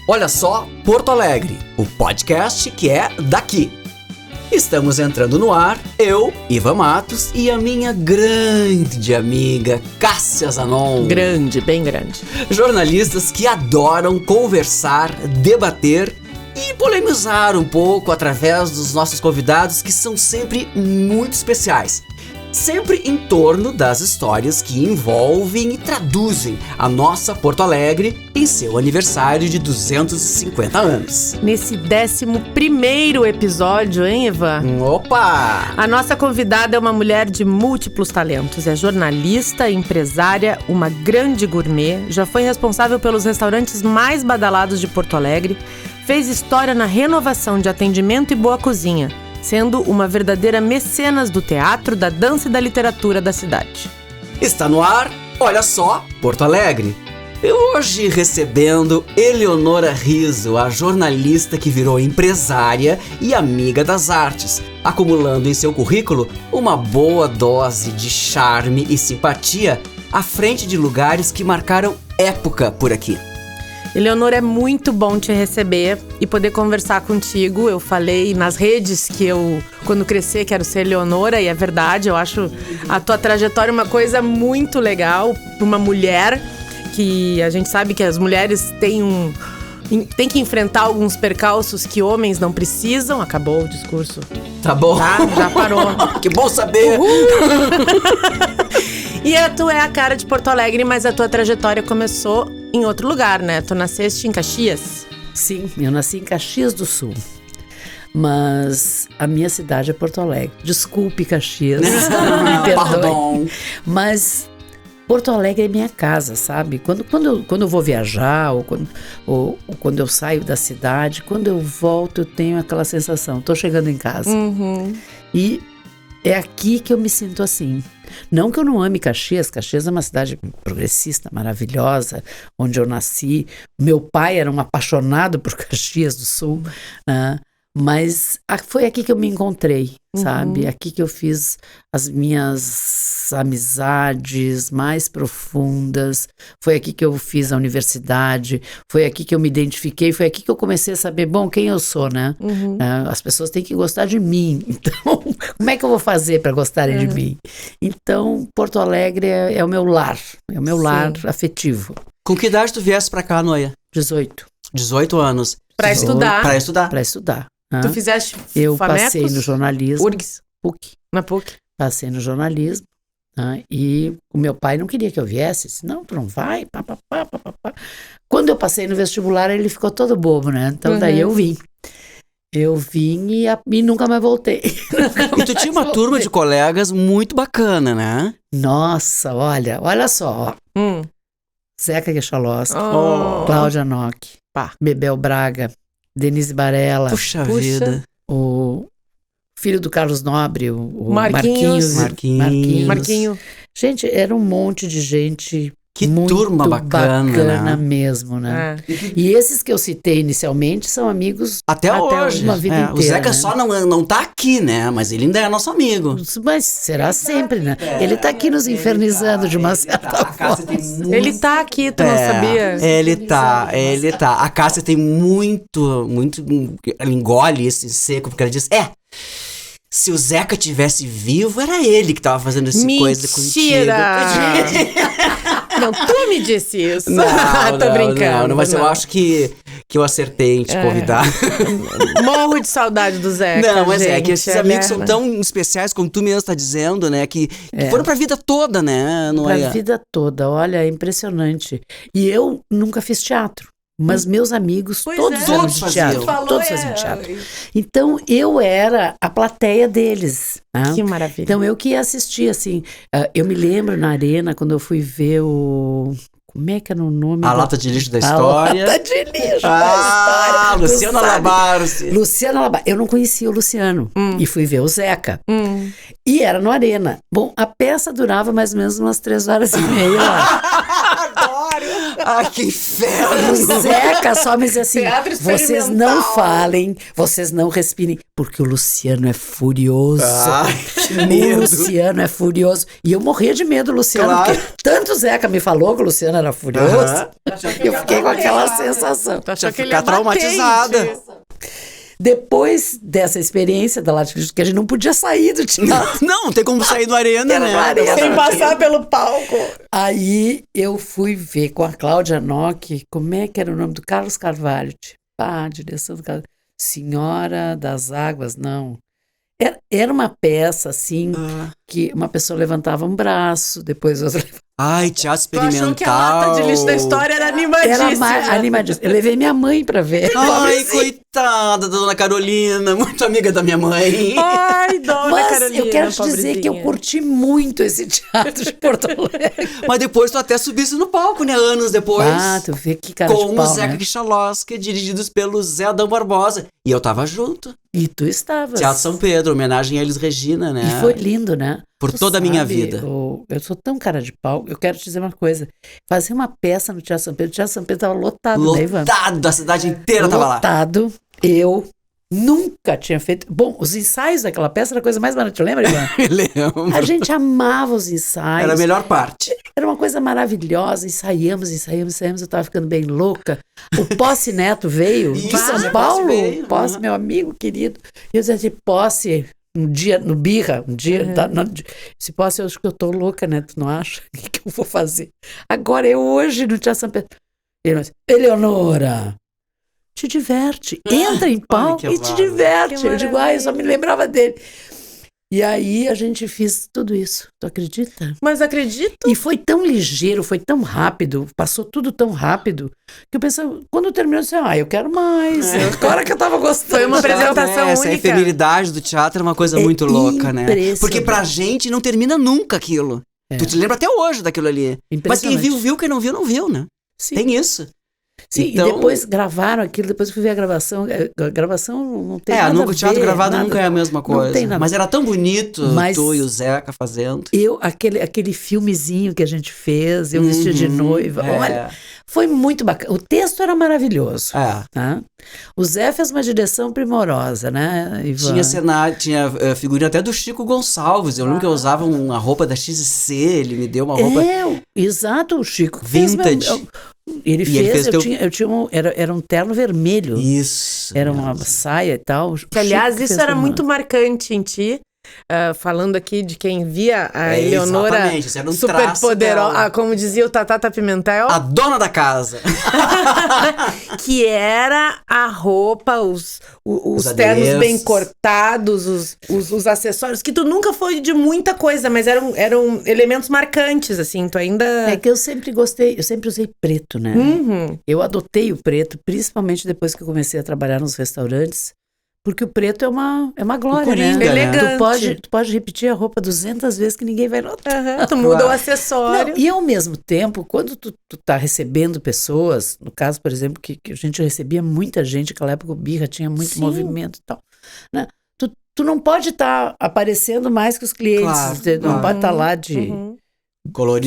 Olha Só Porto Alegre, o podcast que é daqui. Estamos entrando no ar, eu, Ivan Matos, e a minha grande amiga Cássia Zanon. Grande, bem grande. Jornalistas que adoram conversar, debater e polemizar um pouco através dos nossos convidados, que são sempre muito especiais. Sempre em torno das histórias que envolvem e traduzem a nossa Porto Alegre em seu aniversário de 250 anos. Nesse 11º episódio, hein, Ivan? Opa! A nossa convidada é uma mulher de múltiplos talentos. É jornalista, empresária, uma grande gourmet, já foi responsável pelos restaurantes mais badalados de Porto Alegre, fez história na renovação de atendimento e boa cozinha, sendo uma verdadeira mecenas do teatro, da dança e da literatura da cidade. Está no ar, Olha Só Porto Alegre. E hoje recebendo Eleonora Rizzo, a jornalista que virou empresária e amiga das artes, acumulando em seu currículo uma boa dose de charme e simpatia à frente de lugares que marcaram época por aqui. Eleonora, é muito bom te receber e poder conversar contigo. Eu falei nas redes que eu, quando crescer, quero ser Eleonora, e é verdade. Eu acho a tua trajetória uma coisa muito legal para uma mulher, que a gente sabe que as mulheres têm que enfrentar alguns percalços que homens não precisam. Acabou o discurso. Tá bom. Tá? Já parou. Que bom saber. E tu é a cara de Porto Alegre, mas a tua trajetória começou em outro lugar, né? Tu nasceste em Caxias. Sim, eu nasci em Caxias do Sul, mas a minha cidade é Porto Alegre. Desculpe, Caxias, me perdoe, mas Porto Alegre é minha casa, sabe? Quando eu vou viajar ou quando eu saio da cidade, quando eu volto eu tenho aquela sensação, tô chegando em casa. E é aqui que eu me sinto assim. Não que eu não ame Caxias. Caxias é uma cidade progressista, maravilhosa, onde eu nasci. Meu pai era um apaixonado por Caxias do Sul, né? Mas foi aqui que eu me encontrei, sabe? Aqui que eu fiz as minhas amizades mais profundas. Foi aqui que eu fiz a universidade. Foi aqui que eu me identifiquei. Foi aqui que eu comecei a saber, bom, quem eu sou, né? As pessoas têm que gostar de mim. Então, como é que eu vou fazer para gostarem de mim? Então, Porto Alegre é o meu lar. É o meu lar afetivo. Com que idade tu viesse pra cá, Noia? 18. 18 anos. Pra estudar. Pra estudar. Tu fizeste Eu Famecos? passei no jornalismo. URGS? PUC. Na PUC. Passei no jornalismo, né? E o meu pai não queria que eu viesse. Disse, não, tu não vai. Pá. Quando eu passei no vestibular, ele ficou todo bobo, né? Então daí eu vim. Eu vim e nunca mais voltei. E tu tinha uma turma de colegas muito bacana, né? Nossa, olha só. Ó. Zeca Guexaloski, Cláudia Nock, Bebel Braga, Denise Barella. Puxa vida. O filho do Carlos Nobre, o Marquinhos. Marquinhos. Gente, era um monte de gente. Que muito turma bacana, né? Mesmo, né? E esses que eu citei inicialmente são amigos até hoje. Uma vida inteira. O Zeca, né? Só não tá aqui, né? Mas ele ainda é nosso amigo. Mas será sempre, né? Ele tá aqui nos infernizando de uma certa forma. Ele tá aqui, tu não sabia? Ele tá. A Cássia tem muito... Ela engole isso em seco, porque ela diz, se o Zeca tivesse vivo, era ele que tava fazendo essa coisa contigo. Mentira! Não, tu me disse isso. Não, tô brincando. Não, mas eu acho que eu acertei em te convidar. Morro de saudade do Zeca. Não, mas gente, que esses amigos são tão especiais, como tu mesmo tá dizendo, né? Que foram pra vida toda, né? Pra vida toda, olha, é impressionante. E eu nunca fiz teatro. Mas meus amigos, todos eram de teatro. Todos faziam teatro. Então, eu era a plateia deles. Né? Que maravilha. Então, eu que ia assistir, assim. Eu me lembro na Arena, quando eu fui ver o... Como é que era o nome? A Lata de Lixo da História. A Lata de Lixo da História. Luciano Alabar. Luciano Alabar. Eu não conhecia o Luciano. E fui ver o Zeca. E era no Arena. Bom, a peça durava mais ou menos umas 3 horas e meia. Adoro! Ai, que inferno! O Zeca só me dizia assim, Teatro vocês não experimental. falem, vocês não respirem, porque o Luciano é furioso. Ai, que O medo. Luciano é furioso. E eu morria de medo do Luciano, Claro. porque tanto o Zeca me falou que o Luciano era furioso, Aham. eu fiquei com aquela sensação. Tu achou Ia que ele ficar ia bater em traumatizada. ti. Depois dessa experiência da Latte Crítica, que a gente não podia sair do teatro. Não tem como sair do arena, Era né? no Arena. Sem passar pelo palco. Aí eu fui ver com a Cláudia Nock, como é que era o nome do Carlos Carvalho? Direção do Carlos. Senhora das Águas, não. Era uma peça, assim, que uma pessoa levantava um braço, depois outra levantava. Ai, teatro Tu achou experimental. que a lata de lixo da história era animadíssima. Era animadíssimo. Eu levei minha mãe pra ver. Ai, coitada da dona Carolina, muito amiga da minha mãe. Ai, dona Mas Carolina, eu quero te dizer que eu pobrezinha. curti muito esse teatro de Porto Alegre. Mas depois tu até subisse no palco, né? Anos depois. Ah, tu vê que cara de com o pau, Zeca né? Kichalowski, dirigidos pelo Zé Adão Barbosa. E eu tava junto. E tu estavas. Teatro São Pedro, homenagem a Elis Regina, né? E foi lindo, né? Por Tu toda a minha sabe, vida. Eu sou tão cara de pau. Eu quero te dizer uma coisa. Fazer uma peça no Teatro São Pedro. O Teatro São Pedro estava lotado, né, Ivan? Lotado, a cidade inteira tava lá. Lotado. Eu nunca tinha feito... Bom, os ensaios daquela peça era a coisa mais barata. Lembra, Ivan? Me lembro. A gente amava os ensaios. Era a melhor parte. Era uma coisa maravilhosa. Ensaiamos. Eu tava ficando bem louca. O Posse Neto veio de Isso, São Posse Paulo. veio, Posse, aham. meu amigo querido. E eu dizia assim, Posse, um dia, no Birra, um dia, se Posse, eu acho que eu tô louca, né? Tu não acha? O que eu vou fazer? Agora é hoje no Teatro São Pedro. Ele disse, Eleonora, te diverte. Entra em pau que e te bárbaro. diverte. Que Eu digo, eu só me lembrava dele. E aí a gente fez tudo isso. Tu acredita? Mas acredito. E foi tão ligeiro, foi tão rápido, passou tudo tão rápido, que eu pensava, quando terminou, eu disse, eu quero mais. Agora que eu tava gostando. Foi uma já. apresentação Essa única. efemeridade do teatro é uma coisa É muito louca, né? impressionante. Porque pra gente não termina nunca aquilo. Tu te lembra até hoje daquilo ali. Mas quem Impressionante. viu, quem não viu, não viu, né? Sim. Tem isso. Sim, Então- e depois gravaram aquilo, depois eu fui ver a gravação. A gravação não tem nada Nunca a o teatro ver, gravado nada- nunca é a mesma coisa. Não tem nada. Mas era tão bonito, Mas- tu e o Zeca fazendo. Aquele filmezinho que a gente fez, eu vestida de noiva, é. olha, foi muito bacana. O texto era maravilhoso. É. Tá? O Zé fez uma direção primorosa, né, Ivan? Tinha cenário, tinha figurino até do Chico Gonçalves. Eu lembro que eu usava uma roupa da XC, ele me deu uma roupa. Exato, o Chico Vintage. Ele E fez, ele fez eu teu- tinha era um terno vermelho. Isso. Era uma saia e tal. Que, aliás, Chico isso fez era uma- muito marcante em ti. Falando aqui de quem via a Eleonora exatamente, isso era um super traço poderosa, dela. como dizia o Tatá Pimentel, A dona da casa. que era a roupa, os ternos adereços. bem cortados, os acessórios, que tu nunca foi de muita coisa, mas eram elementos marcantes, assim, tu ainda... É que eu sempre gostei, eu sempre usei preto, né? Uhum. Eu adotei o preto, principalmente depois que eu comecei a trabalhar nos restaurantes, porque o preto é uma glória, Coringa, né? né? Elegante. Tu pode repetir a roupa 200 vezes que ninguém vai notar. Aham, tu muda o acessório. Não, e ao mesmo tempo, quando tu tá recebendo pessoas, no caso, por exemplo, que a gente recebia muita gente, naquela época o Birra tinha muito Sim. movimento e tal, né? Tu não pode estar aparecendo mais que os clientes, Claro, tu não claro. pode estar lá de... Uhum.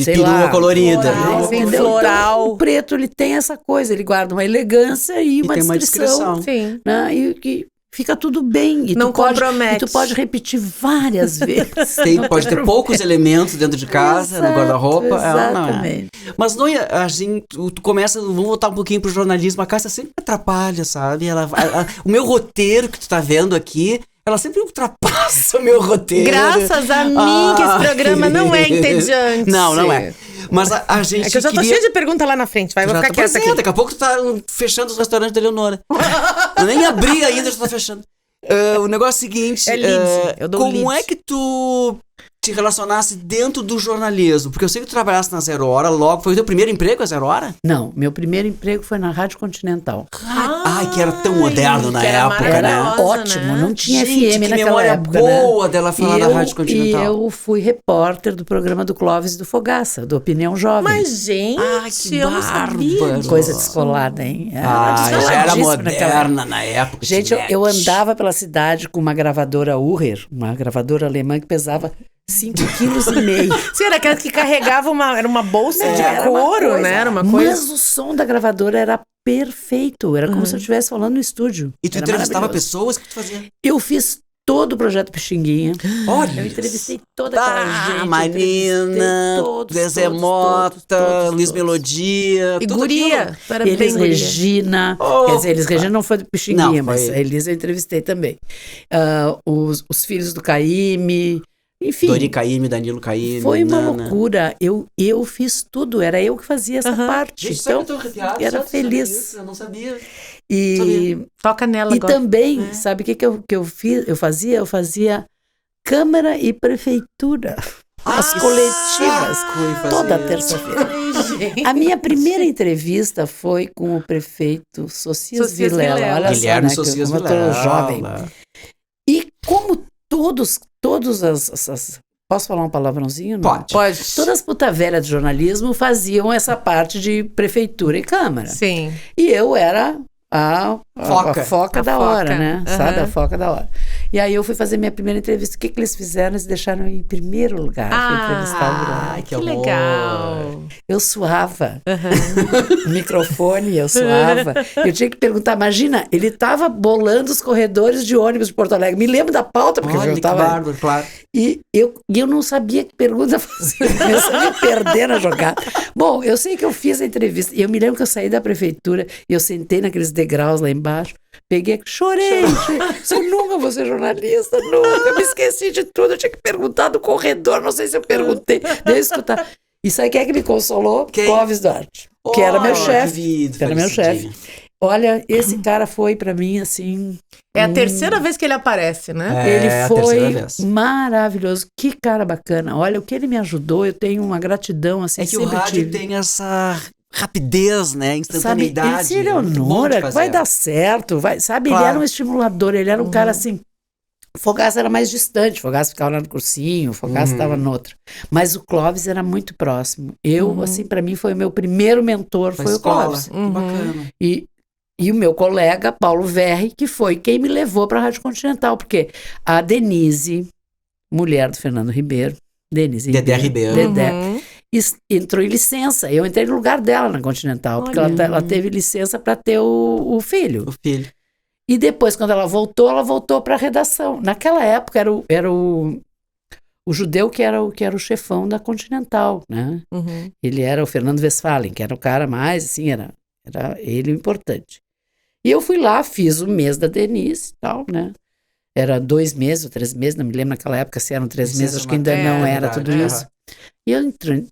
Sei Perua lá, colorida. floral, sim, entendeu? floral. Então, o preto, ele tem essa coisa, ele guarda uma elegância e uma tem uma descrição, descrição. Sim. né? E que fica tudo bem. E Não tu pode, compromete. E tu pode repetir várias vezes. Pode ter poucos elementos dentro de casa, no guarda-roupa. Não é. Exatamente. Mas não ia, assim, tu começa, vamos voltar um pouquinho pro jornalismo, a Cássia sempre atrapalha, sabe? O meu roteiro que tu tá vendo aqui, ela sempre ultrapassa o meu roteiro. Graças a mim que esse programa não é entediante. Não é. Mas a gente É que eu já tô queria... cheia de pergunta lá na frente, vai, vou Já ficar tá quieta fazendo, aqui. daqui a pouco tu tá fechando os restaurantes da Eleonora. Eu nem abri ainda, já tá fechando. O negócio é o seguinte, É Lindsay, eu dou como lead. é que tu te relacionasse dentro do jornalismo? Porque eu sei que tu trabalhasse na Zero Hora logo, foi o teu primeiro emprego a Zero Hora? Não, meu primeiro emprego foi na Rádio Continental. Ai, que era tão moderno na que era época, Era né? maravilhosa, ótimo, né? não tinha Gente, FM que naquela memória época, boa né? dela falar E da Rádio Continental. E eu fui repórter do programa do Clóvis e do Fogaça, do Opinião Jovem. Mas, gente, Ai, que eu não sabia. bárbaro. Coisa descolada, hein? Já era descoladíssimo naquela época. moderna na época. Gente, eu andava pela cidade com uma gravadora Uher, uma gravadora alemã que pesava 5,5 quilos. Sim, era aquela que carregava era uma bolsa de Era uma couro, coisa. né? Era uma coisa. Mas o som da gravadora era perfeito. Era como se eu estivesse falando no estúdio. E tu Era entrevistava maravilhoso. pessoas, o que tu fazia? Eu fiz todo o projeto Pixinguinha. Olha! Eu entrevistei toda aquela gente. Marina, Zezé Mota, Luiz Melodia, E tudo guria. aquilo. Era bem Elis guria. Regina. Opa! Quer dizer, Elis Regina não foi do Pixinguinha, Não, mas foi- a Elis eu entrevistei também. Os filhos do Caíme. Enfim. Dori Caymmi, Danilo Caymmi, Foi uma Nana. loucura. Eu fiz tudo. Era eu que fazia essa parte. Gente, Então, sabe que eu tô arrepiado? era Só de saber feliz. isso, eu não sabia. e Toca nela E agora. também, sabe o que eu fiz? Eu fazia Câmara e Prefeitura. As coletivas. Toda terça-feira. A minha primeira entrevista foi com o prefeito Socias Vilela. Olha Guilherme só, né, Socias como eu Vilela. tô jovem. E como todos as... Posso falar um palavrãozinho? Não? Pode. Todas as puta velha de jornalismo faziam essa parte de prefeitura e câmara. Sim. E eu era a foca A da foca. hora, né? Aham. Sabe? A foca da hora. E aí eu fui fazer minha primeira entrevista. O que eles fizeram? Eles deixaram eu em primeiro lugar para entrevistar o Vilela. Ai, que amor. legal. Eu suava. O microfone, eu suava. Eu tinha que perguntar, imagina, ele estava bolando os corredores de ônibus de Porto Alegre. Me lembro da pauta, porque Olha, eu que estava... bárbaro, claro. E eu não sabia que pergunta fazer. Eu comecei a me perder na jogada. Bom, eu sei que eu fiz a entrevista. E eu me lembro que eu saí da prefeitura e eu sentei naqueles degraus lá embaixo. Peguei, chorei. Eu nunca vou ser jornalista, nunca. Me esqueci de tudo. Eu tinha que perguntar do corredor. Não sei se eu perguntei. Deixa eu escutar. E sabe quem é que me consolou? Quem? Clóvis Duarte. Que era meu chefe. Que era meu chefe. Olha, esse cara foi pra mim assim... É a terceira vez que ele aparece, né? Ele a foi terceira vez. maravilhoso. Que cara bacana. Olha, o que ele me ajudou, eu tenho uma gratidão, assim, É que o sempre rádio tive. tem essa rapidez, né? Sabe, Instantaneidade. ele disse, Muito bom de Eleonora, fazer. vai dar certo. Vai, sabe, Claro. ele era um estimulador, ele era um cara assim... O Fogaça era mais distante, o Fogaça ficava lá no cursinho, o Fogaça estava noutra. Mas o Clóvis era muito próximo. Eu, assim, pra mim, foi o meu primeiro mentor, Pra foi escola. o Clóvis. Que bacana. E o meu colega, Paulo Verri, que foi quem me levou para a Rádio Continental, porque a Denise, mulher do Fernando Ribeiro, Dedé Ribeiro. Dedé, Uhum. entrou em licença. Eu entrei no lugar dela na Continental, porque ela teve licença para ter o filho. O filho. E depois, quando ela voltou para a redação. Naquela época, era o judeu que era o chefão da Continental, né? Uhum. Ele era o Fernando Westphalen, que era o cara mais, assim, era ele o importante. E eu fui lá, fiz o mês da Denise e tal, né? Era 2 meses ou 3 meses, não me lembro naquela época se eram 3 meses, acho que ainda não era tudo isso. E eu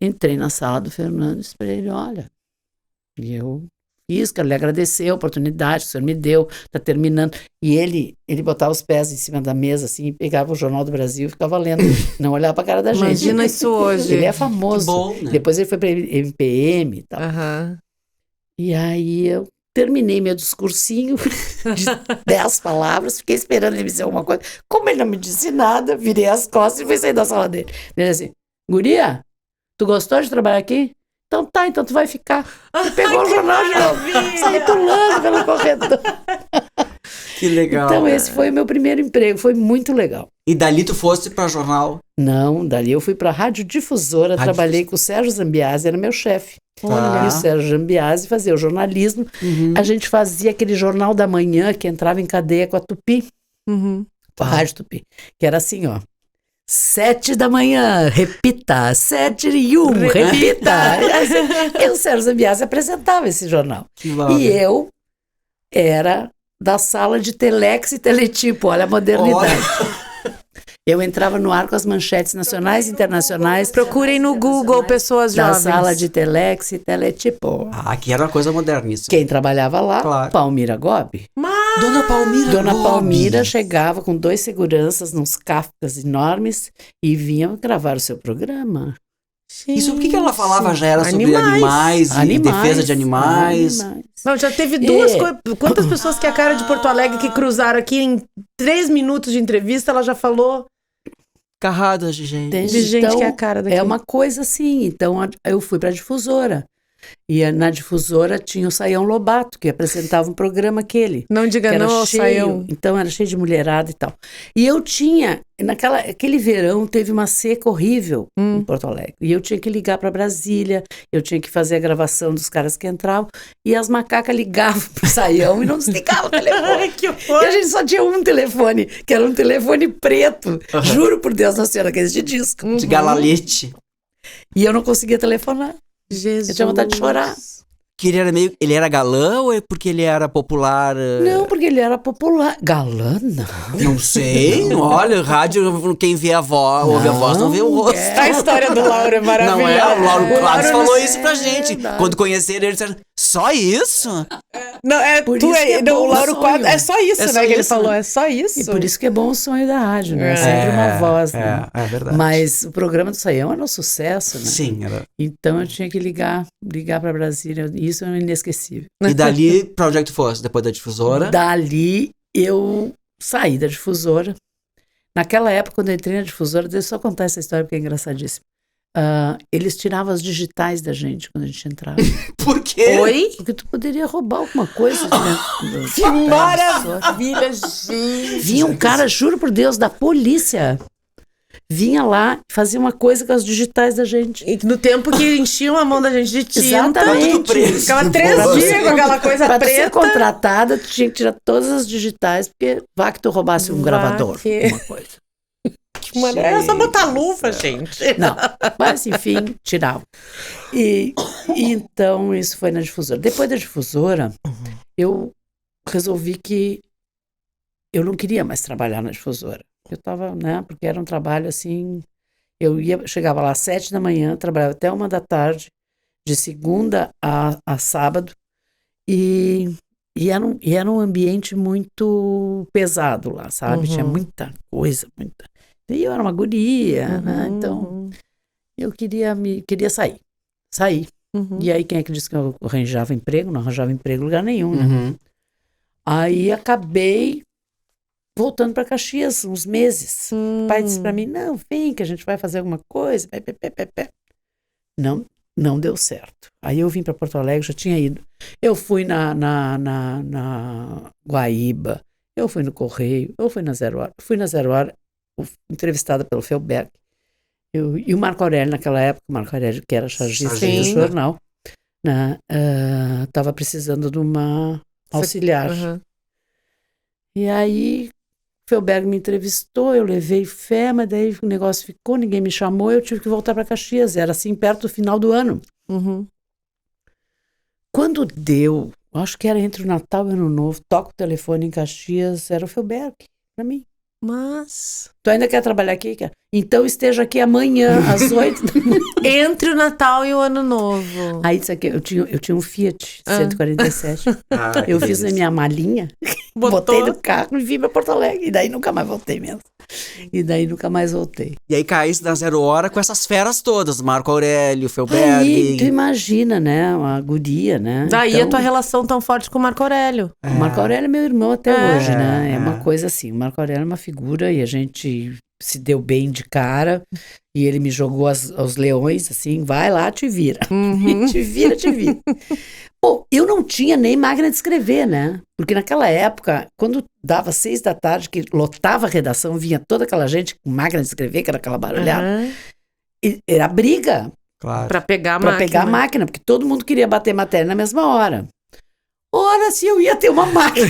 entrei na sala do Fernando e disse pra ele, olha, e eu fiz, quero lhe agradecer a oportunidade que o senhor me deu, tá terminando. E ele botava os pés em cima da mesa, assim, pegava o Jornal do Brasil e ficava lendo, não olhava pra cara da gente. Imagina isso hoje. Ele é famoso. Que bom, né? Depois ele foi pra MPM e tal. Aham. E aí eu terminei meu discursinho de 10 palavras, fiquei esperando ele me dizer alguma coisa. Como ele não me disse nada, virei as costas e fui sair da sala dele. Ele assim, guria, tu gostou de trabalhar aqui? Então tá, então tu vai ficar. E pegou o jornal de novo, saí pulando pelo corredor. Que legal. Então esse foi o meu primeiro emprego, foi muito legal. E dali tu foste pra jornal. Não, dali eu fui pra Rádio Difusora, trabalhei com o Sérgio Zambiasi, era meu chefe. Tá. E o Sérgio Zambiasi fazia o jornalismo. A gente fazia aquele jornal da manhã que entrava em cadeia com a Tupi, Uhum. com a Rádio Tupi, que era assim, ó. 7 da manhã, repita, 7:01, repita. E o Sérgio Zambiasi apresentava esse jornal. Que legal. E eu era da sala de telex e teletipo, olha a modernidade. Eu entrava no ar com as manchetes nacionais e internacionais Procurem no Google pessoas da jovens. sala de telex e teletipo. Aqui era uma coisa moderníssima. Quem trabalhava lá? Claro. Palmira Gobi. Dona Palmira Dona Gobi. Palmira chegava com 2 seguranças nos Kafkas enormes e vinham gravar o seu programa. Isso o que ela falava já era sobre Animais. animais e defesa de animais. Não, já teve duas coisas. Quantas pessoas que a cara de Porto Alegre que cruzaram aqui em 3 minutos de entrevista, ela já falou Carradas de gente. Entende? de gente Então, que é a cara daqui. É uma coisa assim. Então eu fui para a difusora. E na difusora tinha o Saião Lobato, que apresentava um programa Não diga que era não, cheio, Saião. então era cheio de mulherada e tal. E eu tinha, aquele verão teve uma seca horrível em Porto Alegre. E eu tinha que ligar para Brasília, eu tinha que fazer a gravação dos caras que entravam, e as macacas ligavam pro Saião e não desligavam o telefone. Que horror. E a gente só tinha um telefone, que era um telefone preto. Juro por Deus, Nossa Senhora, aquele de disco. De galalete. E eu não conseguia telefonar. Jesus. Eu tinha vontade de chorar. Que ele era galã ou é porque ele era popular? Não, porque ele era popular. Galã, não. Não sei. Olha, rádio, quem vê a voz, ouve a voz, não vê o rosto. A história do Lauro é maravilhosa. Não é? O Lauro Claros não falou sei. isso pra gente. verdade. Quando conheceram ele, disseram, só isso? Não, Por isso que é não, bom o Lauro o sonho. Quadros. É só isso, É né? só Que ele isso, falou. né? É só isso. E por isso que é bom o sonho da rádio, né? É. Sempre uma voz, né? É verdade. Mas o programa do Saião era um sucesso, né? Sim, era. Então eu tinha que ligar para Brasília. Isso é inesquecível. E dali, pra onde é que tu fosse? Depois da difusora? Dali eu saí da difusora. Naquela época, quando eu entrei na difusora, deixa eu só contar essa história porque é engraçadíssima. Eles tiravam as digitais da gente quando a gente entrava. Por quê? Oi? Porque tu poderia roubar alguma coisa. Que maravilha, gente. Vinha um cara, juro por Deus, da polícia. Vinha lá e fazia uma coisa com as digitais da gente. E no tempo que enchiam a mão da gente de tinta. Exatamente. Tudo preso. Ficava 3 dias com aquela coisa Pra tu ser preta. contratada, tu tinha que tirar todas as digitais, porque vá que tu roubasse um Vá gravador, que- alguma coisa. Mano, era só botar luva, gente. Não, mas enfim, tirava. E então isso foi na difusora. Depois da difusora, eu resolvi que eu não queria mais trabalhar na difusora. Eu tava, né, porque era um trabalho assim, chegava lá às 7 da manhã, trabalhava até 1 da tarde, de segunda a sábado, e era um ambiente muito pesado lá, sabe? Tinha muita coisa, muita. E eu era uma guria, né? Então eu queria sair. Saí. E aí quem é que disse que eu arranjava emprego? Não arranjava emprego em lugar nenhum, né? Uhum. Aí acabei voltando para Caxias uns meses. O pai disse para mim, não, vem que a gente vai fazer alguma coisa. Não deu certo. Aí eu vim para Porto Alegre, já tinha ido. Eu fui na Guaíba, eu fui no Correio, eu fui na Zero Hora. Fui na Zero Hora, entrevistada pelo Felberg. E o Marco Aurélio, naquela época, o Marco Aurélio, que era chargista do jornal, estava precisando de uma auxiliar. E aí, o Felberg me entrevistou, eu levei fé, mas daí o negócio ficou, ninguém me chamou, eu tive que voltar para Caxias. Era assim, perto do final do ano. Quando deu, acho que era entre o Natal e o Ano Novo, toco o telefone em Caxias, era o Felberg, para mim. Mas... Tu ainda quer trabalhar aqui? Quer? Então esteja aqui amanhã, às 8. Entre o Natal e o Ano Novo. Aí disse aqui, eu tinha um Fiat 147. Eu fiz a minha malinha, botei no carro e vim para Porto Alegre. E daí nunca mais voltei mesmo. E aí caísse da Zero Hora com essas feras todas, Marco Aurélio, Felberg. Aí tu imagina, né? Uma guria, né? Daí então, a tua relação tão forte com o Marco Aurélio. O Marco Aurélio é meu irmão até hoje, né? É uma coisa assim, o Marco Aurélio é uma figura e a gente se deu bem de cara e ele me jogou aos leões, assim, vai lá, te vira. Te vira. Pô, eu não tinha nem máquina de escrever, né? Porque naquela época, quando dava 6 da tarde, que lotava a redação, vinha toda aquela gente com máquina de escrever, que era aquela barulhada, e era briga Claro. Pra pegar a pra máquina. pegar a máquina, porque todo mundo queria bater matéria na mesma hora. Ora, se eu ia ter uma máquina.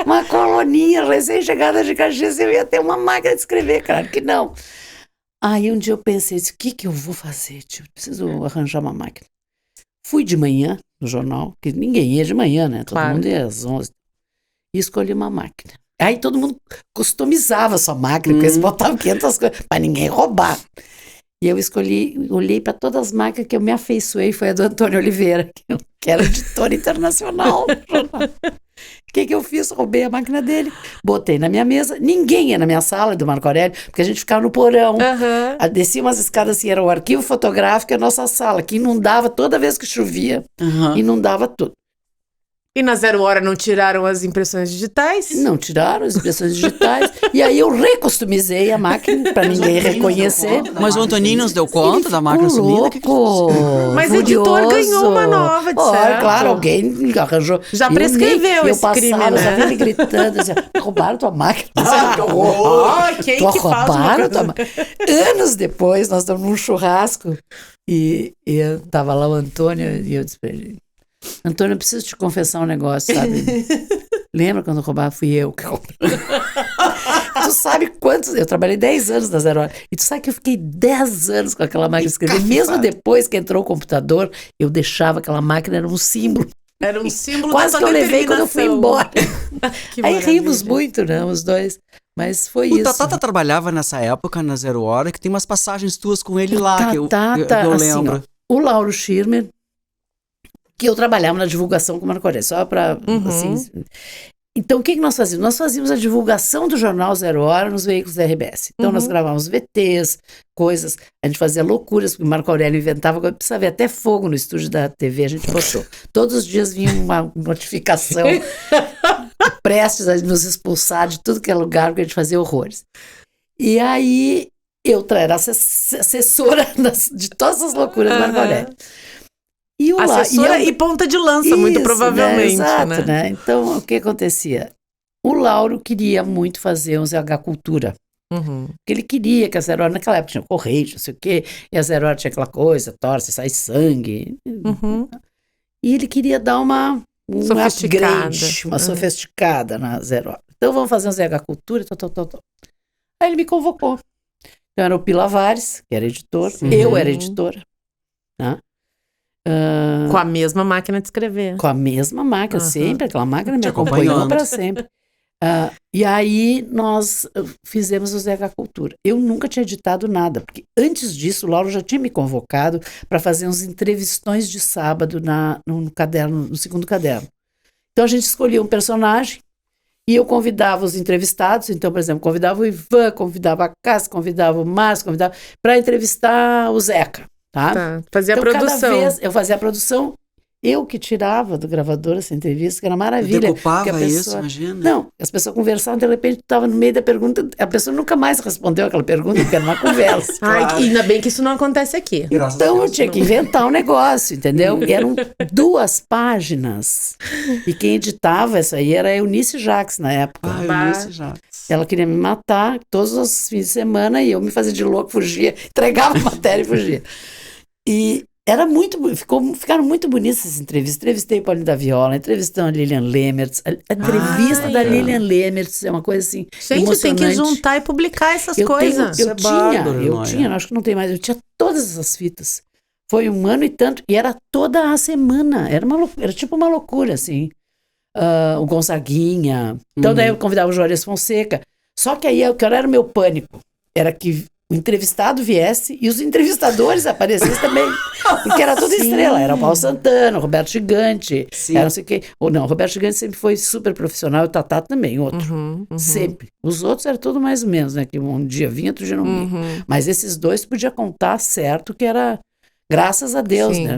Uma coloninha recém-chegada de Caxias, eu ia ter uma máquina de escrever, claro que não. Aí um dia eu pensei, o que eu vou fazer, tio? Preciso arranjar uma máquina. Fui de manhã no jornal, que ninguém ia de manhã, né? Todo mundo ia às 11. E escolhi uma máquina. Aí todo mundo customizava a sua máquina, porque eles botavam 500 coisas, para ninguém roubar. E eu olhei para todas as máquinas que eu me afeiçoei, foi a do Antônio Oliveira, que era editor internacional. O que eu fiz? Roubei a máquina dele, botei na minha mesa, ninguém ia na minha sala do Marco Aurélio, porque a gente ficava no porão. Descia umas escadas assim, era o arquivo fotográfico e a nossa sala, que inundava toda vez que chovia, inundava tudo. E na 0 Hora não tiraram as impressões digitais? Não tiraram as impressões digitais. E aí eu recustomizei a máquina para ninguém reconhecer. Mas o Antoninho nos deu conta da máquina sumida? Mas o editor ganhou uma nova, de certo? Claro, alguém arranjou. Já prescreveu esse crime, né? Eu só vi ele gritando, assim, roubaram tua máquina. Quem que faz uma coisa? Anos depois, nós estamos num churrasco e eu tava lá o Antônio e eu disse pra ele, Antônio, eu preciso te confessar um negócio, sabe? Lembra quando roubaram? Fui eu que roubei. Tu sabe quantos... Eu trabalhei 10 anos na 0 Hora. E tu sabe que eu fiquei 10 anos com aquela máquina de escrever. Mesmo depois que entrou o computador, eu deixava aquela máquina, era um símbolo. Era um símbolo quase da que eu levei quando eu fui embora. Que aí maravilha. rimos muito, né? Os dois. Mas foi isso. O Tatata trabalhava nessa época, na 0 Hora, que tem umas passagens tuas com ele lá, que eu lembro. Assim, ó, o Lauro Schirmer, que eu trabalhava na divulgação com o Marco Aurélio, só para, assim... Então, o que nós fazíamos? Nós fazíamos a divulgação do jornal 0 Hora nos veículos da RBS. Então, nós gravávamos VTs, coisas, a gente fazia loucuras, porque o Marco Aurélio inventava, precisava ver até fogo no estúdio da TV, a gente botou. Todos os dias vinha uma notificação prestes a nos expulsar de tudo que é lugar, porque a gente fazia horrores. E aí, eu era assessora de todas as loucuras do Marco Aurélio. E o assessora e ponta de lança, muito provavelmente, né? Exato, né? Então, o que acontecia? O Lauro queria muito fazer um ZH Cultura. Porque ele queria que a 0 Hora, naquela época tinha correio, não sei o quê, e a 0 Hora tinha aquela coisa, torce, sai sangue. E ele queria dar uma upgrade, uma sofisticada na 0 Hora. Então, vamos fazer um ZH Cultura, Aí ele me convocou. Então, era o Pilavares, que era editor, eu era editora, né? Com a mesma máquina de escrever. Com a mesma máquina, sempre. Aquela máquina me acompanhou para sempre. E aí nós fizemos o ZH Cultura. Eu nunca tinha editado nada, porque antes disso o Lauro já tinha me convocado para fazer uns entrevistões de sábado no caderno, no segundo caderno. Então a gente escolhia um personagem e eu convidava os entrevistados. Então, por exemplo, convidava o Ivan, convidava a Cássia, convidava o Márcio, convidava para entrevistar o Zeca. Tá? Fazia então, a produção. Cada vez eu fazia a produção, eu que tirava do gravador essa entrevista, que era maravilha. Decupava isso, imagina. Não, as pessoas conversavam, de repente estava no meio da pergunta, a pessoa nunca mais respondeu aquela pergunta, porque era uma conversa. Claro. Ainda bem que isso não acontece aqui. Então eu tinha que inventar um negócio, entendeu? Eram 2 páginas. E quem editava isso aí era a Eunice Jacques na época. Eunice Jacques. Ela queria me matar todos os fins de semana e eu me fazia de louco, fugia, entregava a matéria e fugia. E era muito, ficaram muito bonitas essas entrevistas. Entrevistei Paulinho da Viola, entrevistando a Lilian Lemertz. A entrevista da Lilian Lemertz é uma coisa assim, gente, emocionante. Tem que juntar e publicar essas coisas. Eu tinha, acho que não tem mais, eu tinha todas essas fitas. Foi 1 ano e tanto, e era toda a semana. Era tipo uma loucura, assim. O Gonzaguinha. Então daí eu convidava o Juarez Fonseca. Só que aí o que era o meu pânico? Era que o entrevistado viesse e os entrevistadores aparecessem também. Porque era toda estrela. Era o Paulo Santana, o Roberto Gigante. Era não sei o quê. Ou não, o Roberto Gigante sempre foi super profissional. E o Tatá também, outro. Sempre. Os outros eram tudo mais ou menos, né? Que um dia vinha, outro dia não vinha. Mas esses 2 podia contar certo que era graças a Deus, né?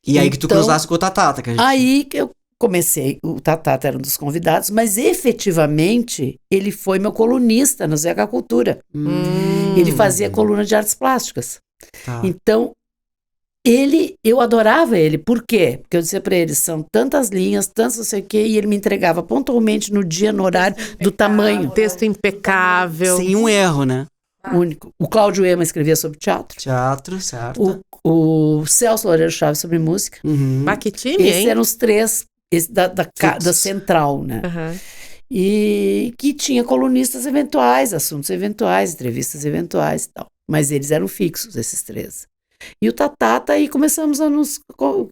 E aí que tu cruzasse com o Tatata. Que a gente... Aí que eu comecei, o Tatata era um dos convidados, mas efetivamente ele foi meu colunista no ZH Cultura. Ele fazia coluna de artes plásticas. Então, eu adorava ele. Por quê? Porque eu dizia para ele, são tantas linhas, tantos não sei o quê, e ele me entregava pontualmente no dia, no horário, do tamanho. Texto impecável. Sem um erro, né? Único. O Cláudio Ema escrevia sobre teatro. Teatro, certo. O Celso Loureiro Chaves sobre música. Que time, Esses hein? eram os 3... Esse da central, né? E que tinha colunistas eventuais, assuntos eventuais, entrevistas eventuais e tal. Mas eles eram fixos, esses 3. E o Tatata, aí começamos a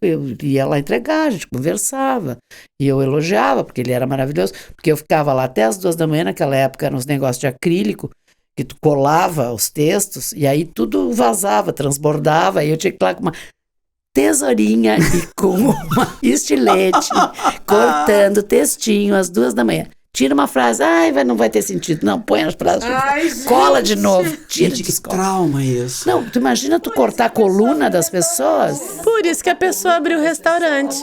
eu ia lá entregar, a gente conversava. E eu elogiava, porque ele era maravilhoso. Porque eu ficava lá até as 2 da manhã, naquela época, nos negócios de acrílico, que tu colava os textos, e aí tudo vazava, transbordava, e eu tinha que ir lá com uma tesourinha e com uma estilete, cortando textinho às 2 da manhã. Tira uma frase, não vai ter sentido. Não, põe as frases. Ai, cola de novo. Tira Gente, de que escola. trauma isso. Não, tu imagina tu cortar a coluna das pessoas? Por isso que a pessoa abriu o restaurante.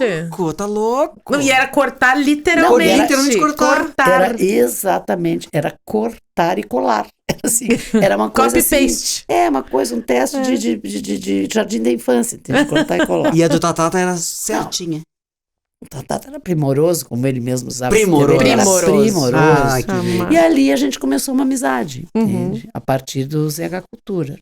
Tá louco. Não, e era cortar literalmente. Não, era literalmente cortar. Era exatamente, era cortar e colar. Era assim, era uma coisa Copy-paste. assim, uma coisa, um teste de jardim da infância, entendeu? Cortar e colar. E a do Tatata era certinha. O Tatata era primoroso, como ele mesmo usava. Primoroso. Era Primoroso. primoroso. Ai, que lindo. E ali a gente começou uma amizade, entende? A partir do ZH Cultura.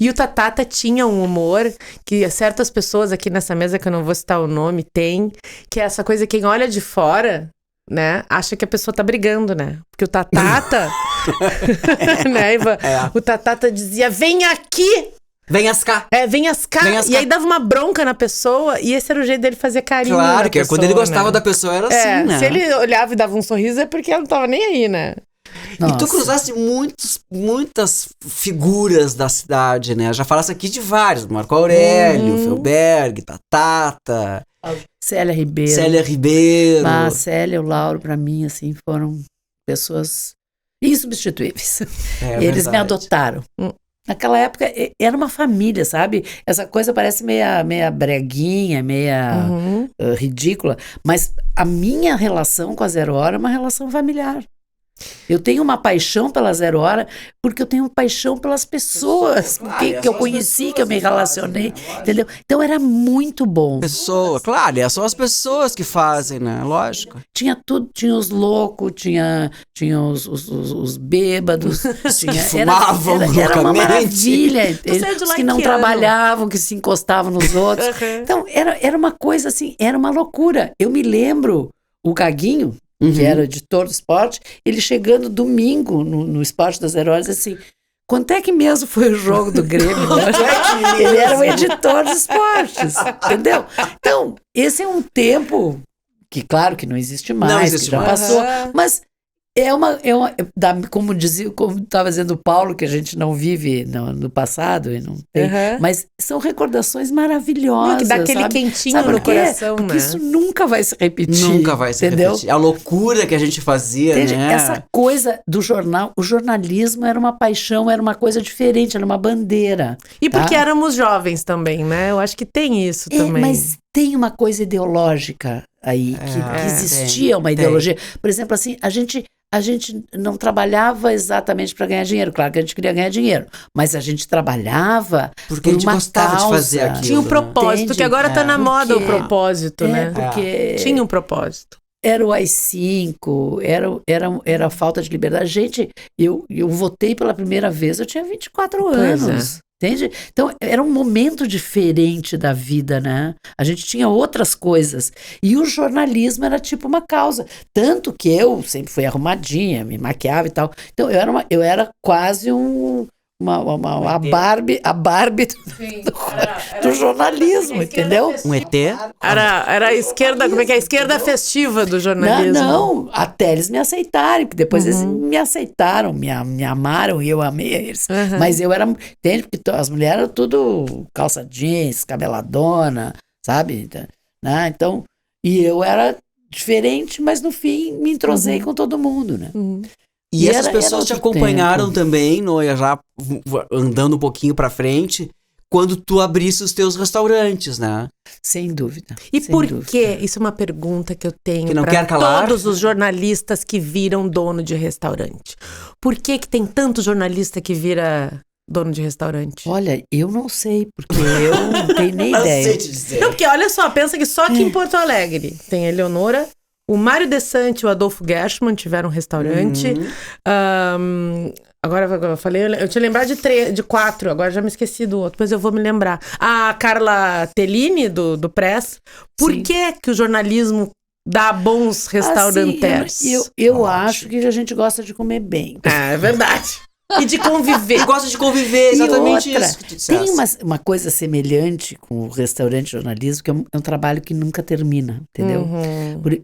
E o Tatata tinha um humor que certas pessoas aqui nessa mesa, que eu não vou citar o nome, tem, que é essa coisa, quem olha de fora, né, acha que a pessoa tá brigando, né? Porque o Tatata, né, Ivan? O Tatata dizia, vem aqui! Venhas cá. Venhas cá. E aí dava uma bronca na pessoa, e esse era o jeito dele fazer carinho Claro, na que pessoa, quando ele gostava né? da pessoa era assim, né? Se ele olhava e dava um sorriso, é porque ela não tava nem aí, né? E tu cruzaste muitas figuras da cidade, né? Já falasse aqui de vários. Marco Aurélio, Felberg, Tatata. Célia Ribeiro. A Célia e o Lauro, pra mim, assim, foram pessoas insubstituíveis. Eles me adotaram. Naquela época, era uma família, sabe? Essa coisa parece meia breguinha, meia ridícula. Mas a minha relação com a Zero Hora é uma relação familiar. Eu tenho uma paixão pela Zero Hora porque eu tenho paixão pelas pessoas que eu conheci, que eu me relacionei, entendeu? Então era muito bom. Claro, são as pessoas que fazem, né? Lógico. Tinha tudo, tinha os loucos, tinha os bêbados, fumavam era uma maravilha. Os que não trabalhavam, que se encostavam nos outros. Então era uma coisa assim, era uma loucura. Eu me lembro, o Gaguinho, que era o editor do esporte, ele chegando domingo no esporte das Zero Horas, assim, quanto é que mesmo foi o jogo do Grêmio? Ele era o editor dos esportes, entendeu? Então, esse é um tempo que, claro, que não existe mais, que já passou, mas como estava dizendo o Paulo, que a gente não vive no passado e não tem, mas são recordações maravilhosas. Que dá aquele quentinho no coração, porque né? isso nunca vai se repetir. Nunca vai se repetir. A loucura que a gente fazia, entende? Né? Essa coisa do jornal, o jornalismo era uma paixão, era uma coisa diferente, era uma bandeira. E porque éramos jovens também, né? Eu acho que tem isso também. Mas tem uma coisa ideológica aí, que existia uma ideologia. Por exemplo, assim, a gente não trabalhava exatamente para ganhar dinheiro. Claro que a gente queria ganhar dinheiro, mas a gente trabalhava porque a gente gostava de fazer aquilo. Tinha um propósito, porque agora tá na moda o propósito, né? Porque tinha um propósito. Era o AI-5, era a falta de liberdade. Gente, eu votei pela primeira vez, eu tinha 24 anos. Entende? Então, era um momento diferente da vida, né? A gente tinha outras coisas. E o jornalismo era tipo uma causa. Tanto que eu sempre fui arrumadinha, me maquiava e tal. Então, eu era quase a Barbie do jornalismo, entendeu? Um ET? Era a esquerda, como é que é? A esquerda festiva do jornalismo. Não, até eles me aceitarem, porque depois eles me aceitaram, me amaram e eu amei eles. Mas eu era, entende? Porque as mulheres eram tudo calça jeans, cabeladona, sabe? Né? Então, e eu era diferente, mas no fim me entrosei com todo mundo, né? E essas pessoas te acompanharam também, Noia, já andando um pouquinho pra frente, quando tu abrisse os teus restaurantes, né? Sem dúvida. E por quê? Isso é uma pergunta que eu tenho que não quer calar? Todos os jornalistas que viram dono de restaurante. Por que tem tanto jornalista que vira dono de restaurante? Olha, eu não sei, porque eu não tenho nem ideia. Sei te dizer. Não, porque olha só, pensa que só aqui em Porto Alegre tem a Eleonora, o Mário Desante e o Adolfo Gershman tiveram um restaurante. Agora eu falei, eu tinha lembrado de 4, agora já me esqueci do outro, mas eu vou me lembrar. A Carla Tellini, do Press. Por que o jornalismo dá bons restaurantes? Eu acho que a gente gosta de comer bem. É verdade. E de conviver. Gosta de conviver, exatamente outra, isso que tu disseste. Tem uma coisa semelhante com o restaurante jornalismo, que é um trabalho que nunca termina, entendeu?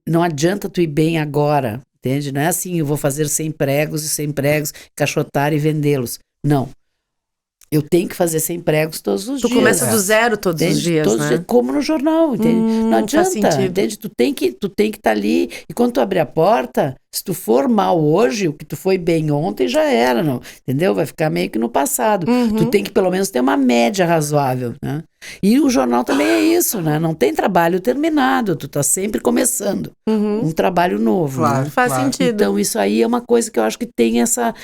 Não adianta tu ir bem agora, entende? Não é assim, eu vou fazer 100 pregos e 100 pregos, caixotar e vendê-los. Não. Eu tenho que fazer 100 pregos todos os dias. Tu começa do zero todos os dias, todos os dias, como no jornal, entende? Não adianta, entende? Tu tem que estar ali, e quando tu abrir a porta, Se tu for mal hoje, o que tu foi bem ontem já era, não, entendeu? Vai ficar meio que no passado. Tu tem que pelo menos ter uma média razoável, né? E o jornal também é isso, né? Não tem trabalho terminado, tu tá sempre começando um trabalho novo, Claro, né? Faz sentido. Então isso aí é uma coisa que eu acho que tem essa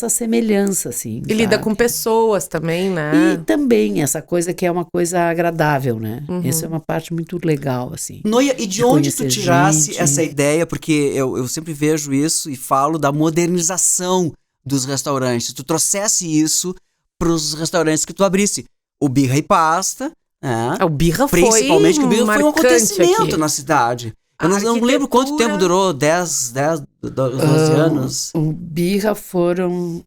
semelhança, assim. E lida sabe? com pessoas também, né? E também essa coisa que é uma coisa agradável, né? Essa é uma parte muito legal, assim. Noia, e de De onde tu conhecer tirasse gente. essa ideia? Porque eu sempre vejo isso e falo da modernização dos restaurantes. Tu trouxesse isso pros restaurantes que tu abrisse. O Birra e Pasta, né? O Birra foi Principalmente que o Birra foi um marcante acontecimento aqui. na cidade. Eu A não lembro quanto arquitetura- tempo durou, 10, 12 anos. O Birra foram...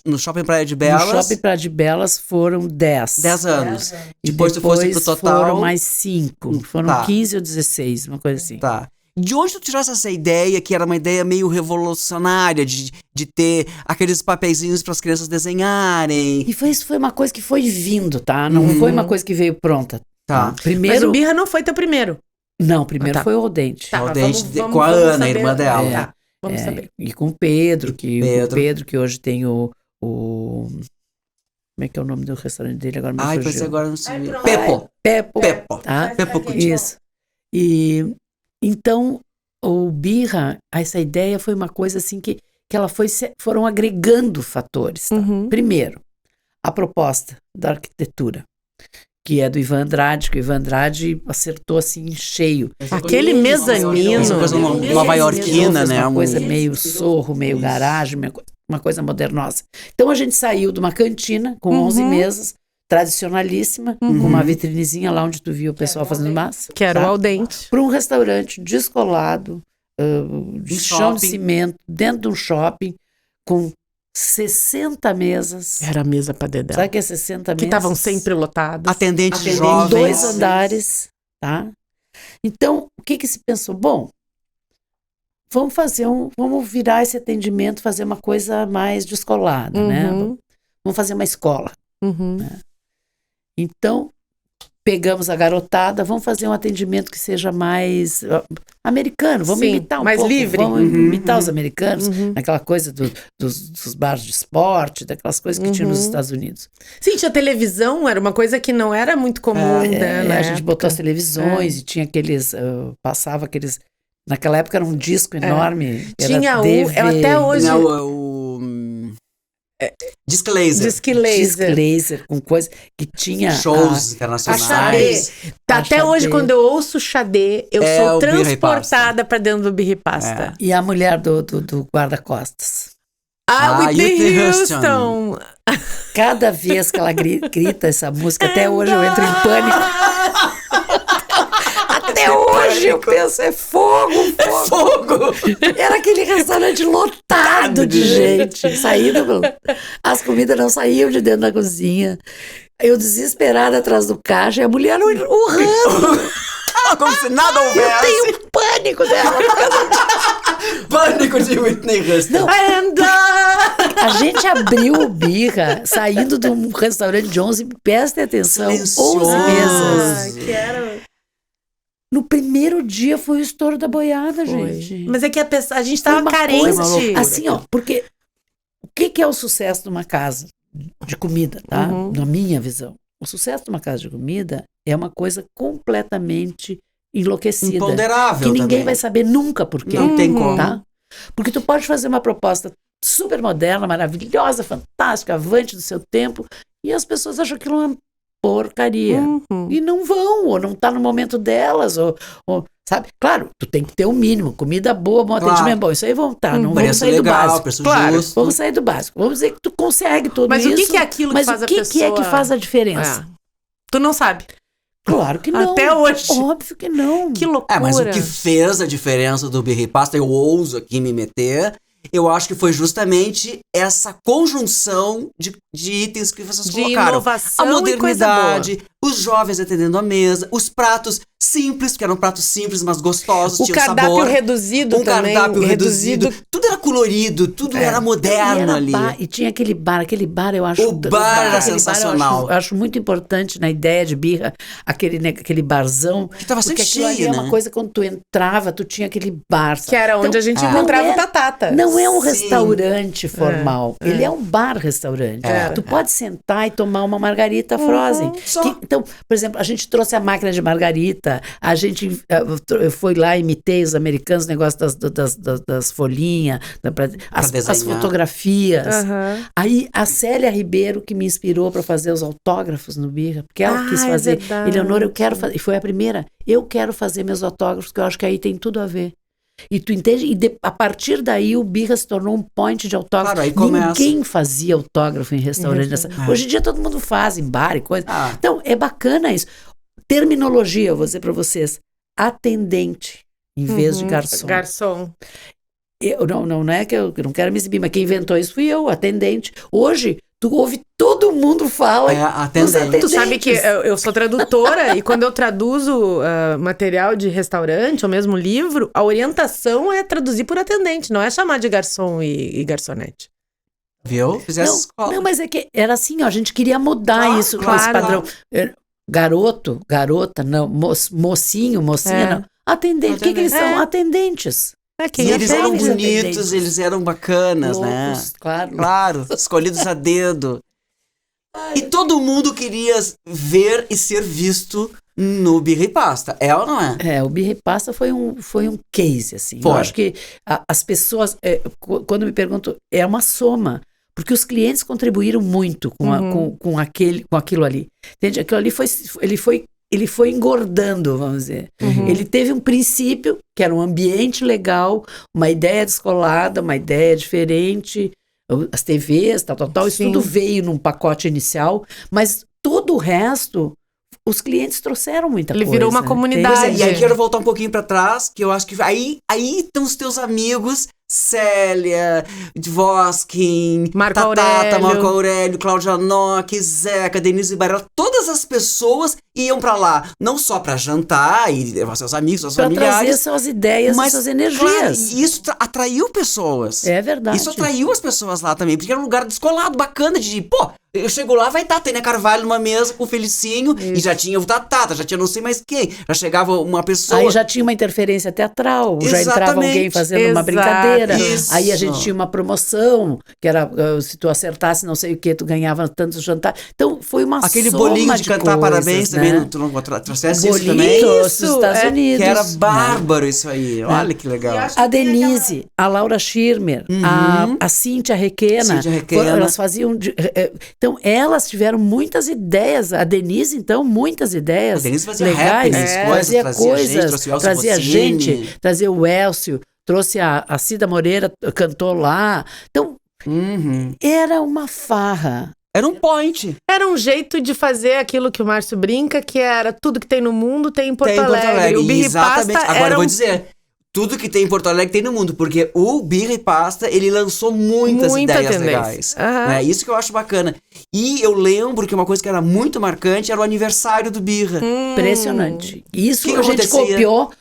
No Shopping Praia de Belas, No Shopping Praia de Belas foram 10. 10 anos. E Depois tu fosse pro total... foram mais 5. Foram Tá. 15 ou 16, uma coisa assim. Tá. De onde tu tirasse essa ideia, que era uma ideia meio revolucionária, de ter aqueles papeizinhos para as crianças desenharem? E isso foi uma coisa que foi vindo, tá? Não foi uma coisa que veio pronta. Tá. Mas Primeiro... o Birra não foi teu primeiro. Não, primeiro Ah, tá. foi o Dente. Tá, O mas Dente vamos com a Ana, saber. irmã dela. Tá, vamos saber. E com o Pedro, Pedro. o Pedro, que hoje tem o... Como é que é o nome do restaurante dele? Agora me Ai, fugiu. pois agora não sei. pronto. Pepo. Pepo. Tá? Pepo Coutinho. Isso. E então o Birra, essa ideia foi uma coisa assim que ela foram agregando fatores. Tá? Primeiro, a proposta da arquitetura, que é do Ivan Andrade, que o Ivan Andrade acertou assim em cheio. Aquele mezanino. Essa coisa nova-iorquina, né? Uma coisa meio sorro, meio garagem, uma coisa modernosa. Então a gente saiu de uma cantina com 11 mesas, tradicionalíssima, com uma vitrinezinha lá onde tu viu o pessoal fazendo massa. Que era o tá? Al Dente. Para um restaurante descolado, de chão de shopping. cimento, dentro de um shopping, com 60 mesas. Era a mesa pra dedéu. Sabe o que é 60 mesas? Que estavam sempre lotadas. Atendentes Em jovens. 2 andares, tá? Então, o que se pensou? Bom, vamos virar esse atendimento, fazer uma coisa mais descolada, né? Vamos fazer uma escola. Então, pegamos a garotada, vamos fazer um atendimento que seja mais americano, vamos Sim, imitar um mais pouco, livre. vamos imitar os americanos, aquela coisa dos bares de esporte, daquelas coisas que tinha nos Estados Unidos. Sim, tinha televisão, era uma coisa que não era muito comum, né? na A gente época. botou as televisões e tinha aqueles, passava aqueles, naquela época era um disco enorme, era Tinha DV, até hoje. Não, Disc Laser. Disc laser. disc laser, com coisa que tinha Shows A internacionais. Xadê. Tá, A até Xadê. hoje, quando eu ouço Xadê, eu É sou o Birra e transportada pra dentro do Birra e Pasta. e a mulher do guarda-costas. Whitney Houston. Houston. Cada vez que ela grita essa música, até hoje eu entro em pânico. Até hoje eu penso, é fogo. Era aquele restaurante lotado de gente. As comidas não saíam de dentro da cozinha. Eu desesperada atrás do caixa e a mulher urrando. Como se nada Eu houvesse. tenho pânico dela. Pânico de Whitney Houston. Não, And a gente abriu o Birra saindo de um restaurante de 11, prestem atenção, 11 Silencioso. mesas. quero. No primeiro dia foi o estouro da boiada, gente. Mas é que a gente Foi tava uma carente. coisa, assim, ó, porque o que é o sucesso de uma casa de comida, tá? Na minha visão. O sucesso de uma casa de comida é uma coisa completamente enlouquecida. Imponderável Que ninguém também. vai saber nunca por quê. Não tem como. Tá? Porque tu pode fazer uma proposta super moderna, maravilhosa, fantástica, avante do seu tempo, e as pessoas acham aquilo uma porcaria. E não vão, ou não tá no momento delas, ou sabe? Claro, tu tem que ter o mínimo, comida boa, bom atendimento bom, isso aí vão estar, não vamos Preço sair legal, do básico. preço Claro. justo. Vamos sair do básico. Vamos dizer que tu consegue tudo Mas isso. o que é aquilo que mas faz o a que pessoa... é que faz a diferença? Tu não sabe. Claro que não. Até hoje. Óbvio que não. Que loucura. Mas o que fez a diferença do Birra e Pasta, eu ouso aqui me meter, eu acho que foi justamente essa conjunção de itens que vocês De colocaram. inovação A modernidade, e coisa boa. os jovens atendendo a mesa, os pratos simples, que eram pratos simples, mas gostosos, O tinham cardápio sabor. reduzido Um também. cardápio reduzido. Tudo era colorido, tudo era moderno ali. E tinha aquele bar eu acho... O bar era aquele sensacional. eu acho muito importante na ideia de birra, aquele barzão. Que tava sempre porque aquilo ali cheio, é né? uma coisa, quando tu entrava, tu tinha aquele bar. Que era onde a gente encontrava o Tatata. Não é um Sim. restaurante formal. Ele é um bar-restaurante. Tu pode sentar e tomar uma margarita frozen. só. Então, por exemplo, a gente trouxe a máquina de margarita, a gente foi lá, imitei os americanos, negócio das folhinhas, as desenhar. fotografias. Aham. Aí a Célia Ribeiro que me inspirou para fazer os autógrafos no Birra, porque ela quis é fazer. verdade. Eleonora, eu quero fazer. E foi a primeira. Eu quero fazer meus autógrafos, que eu acho que aí tem tudo a ver. E tu entende? E a partir daí o Birra se tornou um point de autógrafo. Claro, aí começa. Ninguém fazia autógrafo em restaurante. Hoje em dia todo mundo faz, em bar e coisa. Então é bacana isso. Terminologia, eu vou dizer para vocês. Atendente em vez de garçom. Garçom. Não é que eu não quero me exibir, mas quem inventou isso fui eu, atendente. Hoje, tu ouve todo mundo fala. Atendente. Tu sabe que eu sou tradutora e quando eu traduzo material de restaurante ou mesmo livro, a orientação é traduzir por atendente, não é chamar de garçom e garçonete. Viu? Fizesse escola. Não, mas é que era assim, ó, a gente queria mudar isso, claro. esse padrão. Garoto, garota, não, mocinho, mocinha, não. Atendente. O que eles são? Atendentes. E eles eram bonitos, eles eram bacanas, loucos, né? Claro. Escolhidos a dedo. E todo mundo queria ver e ser visto no Birra e Pasta, é ou não é? O Birra e Pasta foi um case, assim. Foi. Eu acho que as pessoas, quando me perguntam, é uma soma. Porque os clientes contribuíram muito com aquilo ali. Entende? Aquilo ali ele foi engordando, vamos dizer. Ele teve um princípio, que era um ambiente legal, uma ideia descolada, uma ideia diferente, as TVs, tal, isso tudo veio num pacote inicial, mas todo o resto, os clientes trouxeram muita coisa. Ele virou uma comunidade. E aí quero voltar um pouquinho pra trás, que eu acho que aí estão os teus amigos, Célia, Dvoskin, Marco Aurélio, Cláudia Nock, Zeca, Denise Barella, todas as pessoas iam pra lá, não só pra jantar e levar seus amigos, seus familiares. Pra trazer suas ideias e suas energias. Claro, e isso atraiu pessoas. É verdade. Isso atraiu as pessoas lá também, porque era um lugar descolado, bacana de, eu chego lá, vai estar Tânia Carvalho numa mesa com o Felicinho, e já tinha o Tatata, já tinha não sei mais quem, já chegava uma pessoa. Aí já tinha uma interferência teatral, já entrava alguém fazendo uma brincadeira. Isso. Aí a gente tinha uma promoção, que era, se tu acertasse não sei o que, tu ganhava tantos jantares. Então foi uma aquele soma bolinho de cantar coisas, parabéns né? também, tu não trouxesse isso Bolinho também? trouxe dos Estados Unidos. Que era bárbaro isso aí, olha que legal. A Denise, a Laura Schirmer, a Cíntia Requena, elas faziam... Então, elas tiveram muitas ideias. A Denise, então, muitas ideias. A Denise fazia legais. Fazia coisas, trazia gente, trazia o Elcio, trouxe a Cida Moreira, cantou lá. Então, era uma farra. Era um point. Era um jeito de fazer aquilo que o Márcio brinca, que era tudo que tem no mundo tem em Porto Alegre. O Birra e Pasta Agora eu vou dizer, tudo que tem em Porto Alegre tem no mundo, porque o Birra e Pasta, ele lançou muitas ideias legais. É isso que eu acho bacana. E eu lembro que uma coisa que era muito marcante era o aniversário do Birra. Impressionante. Isso que a gente copiou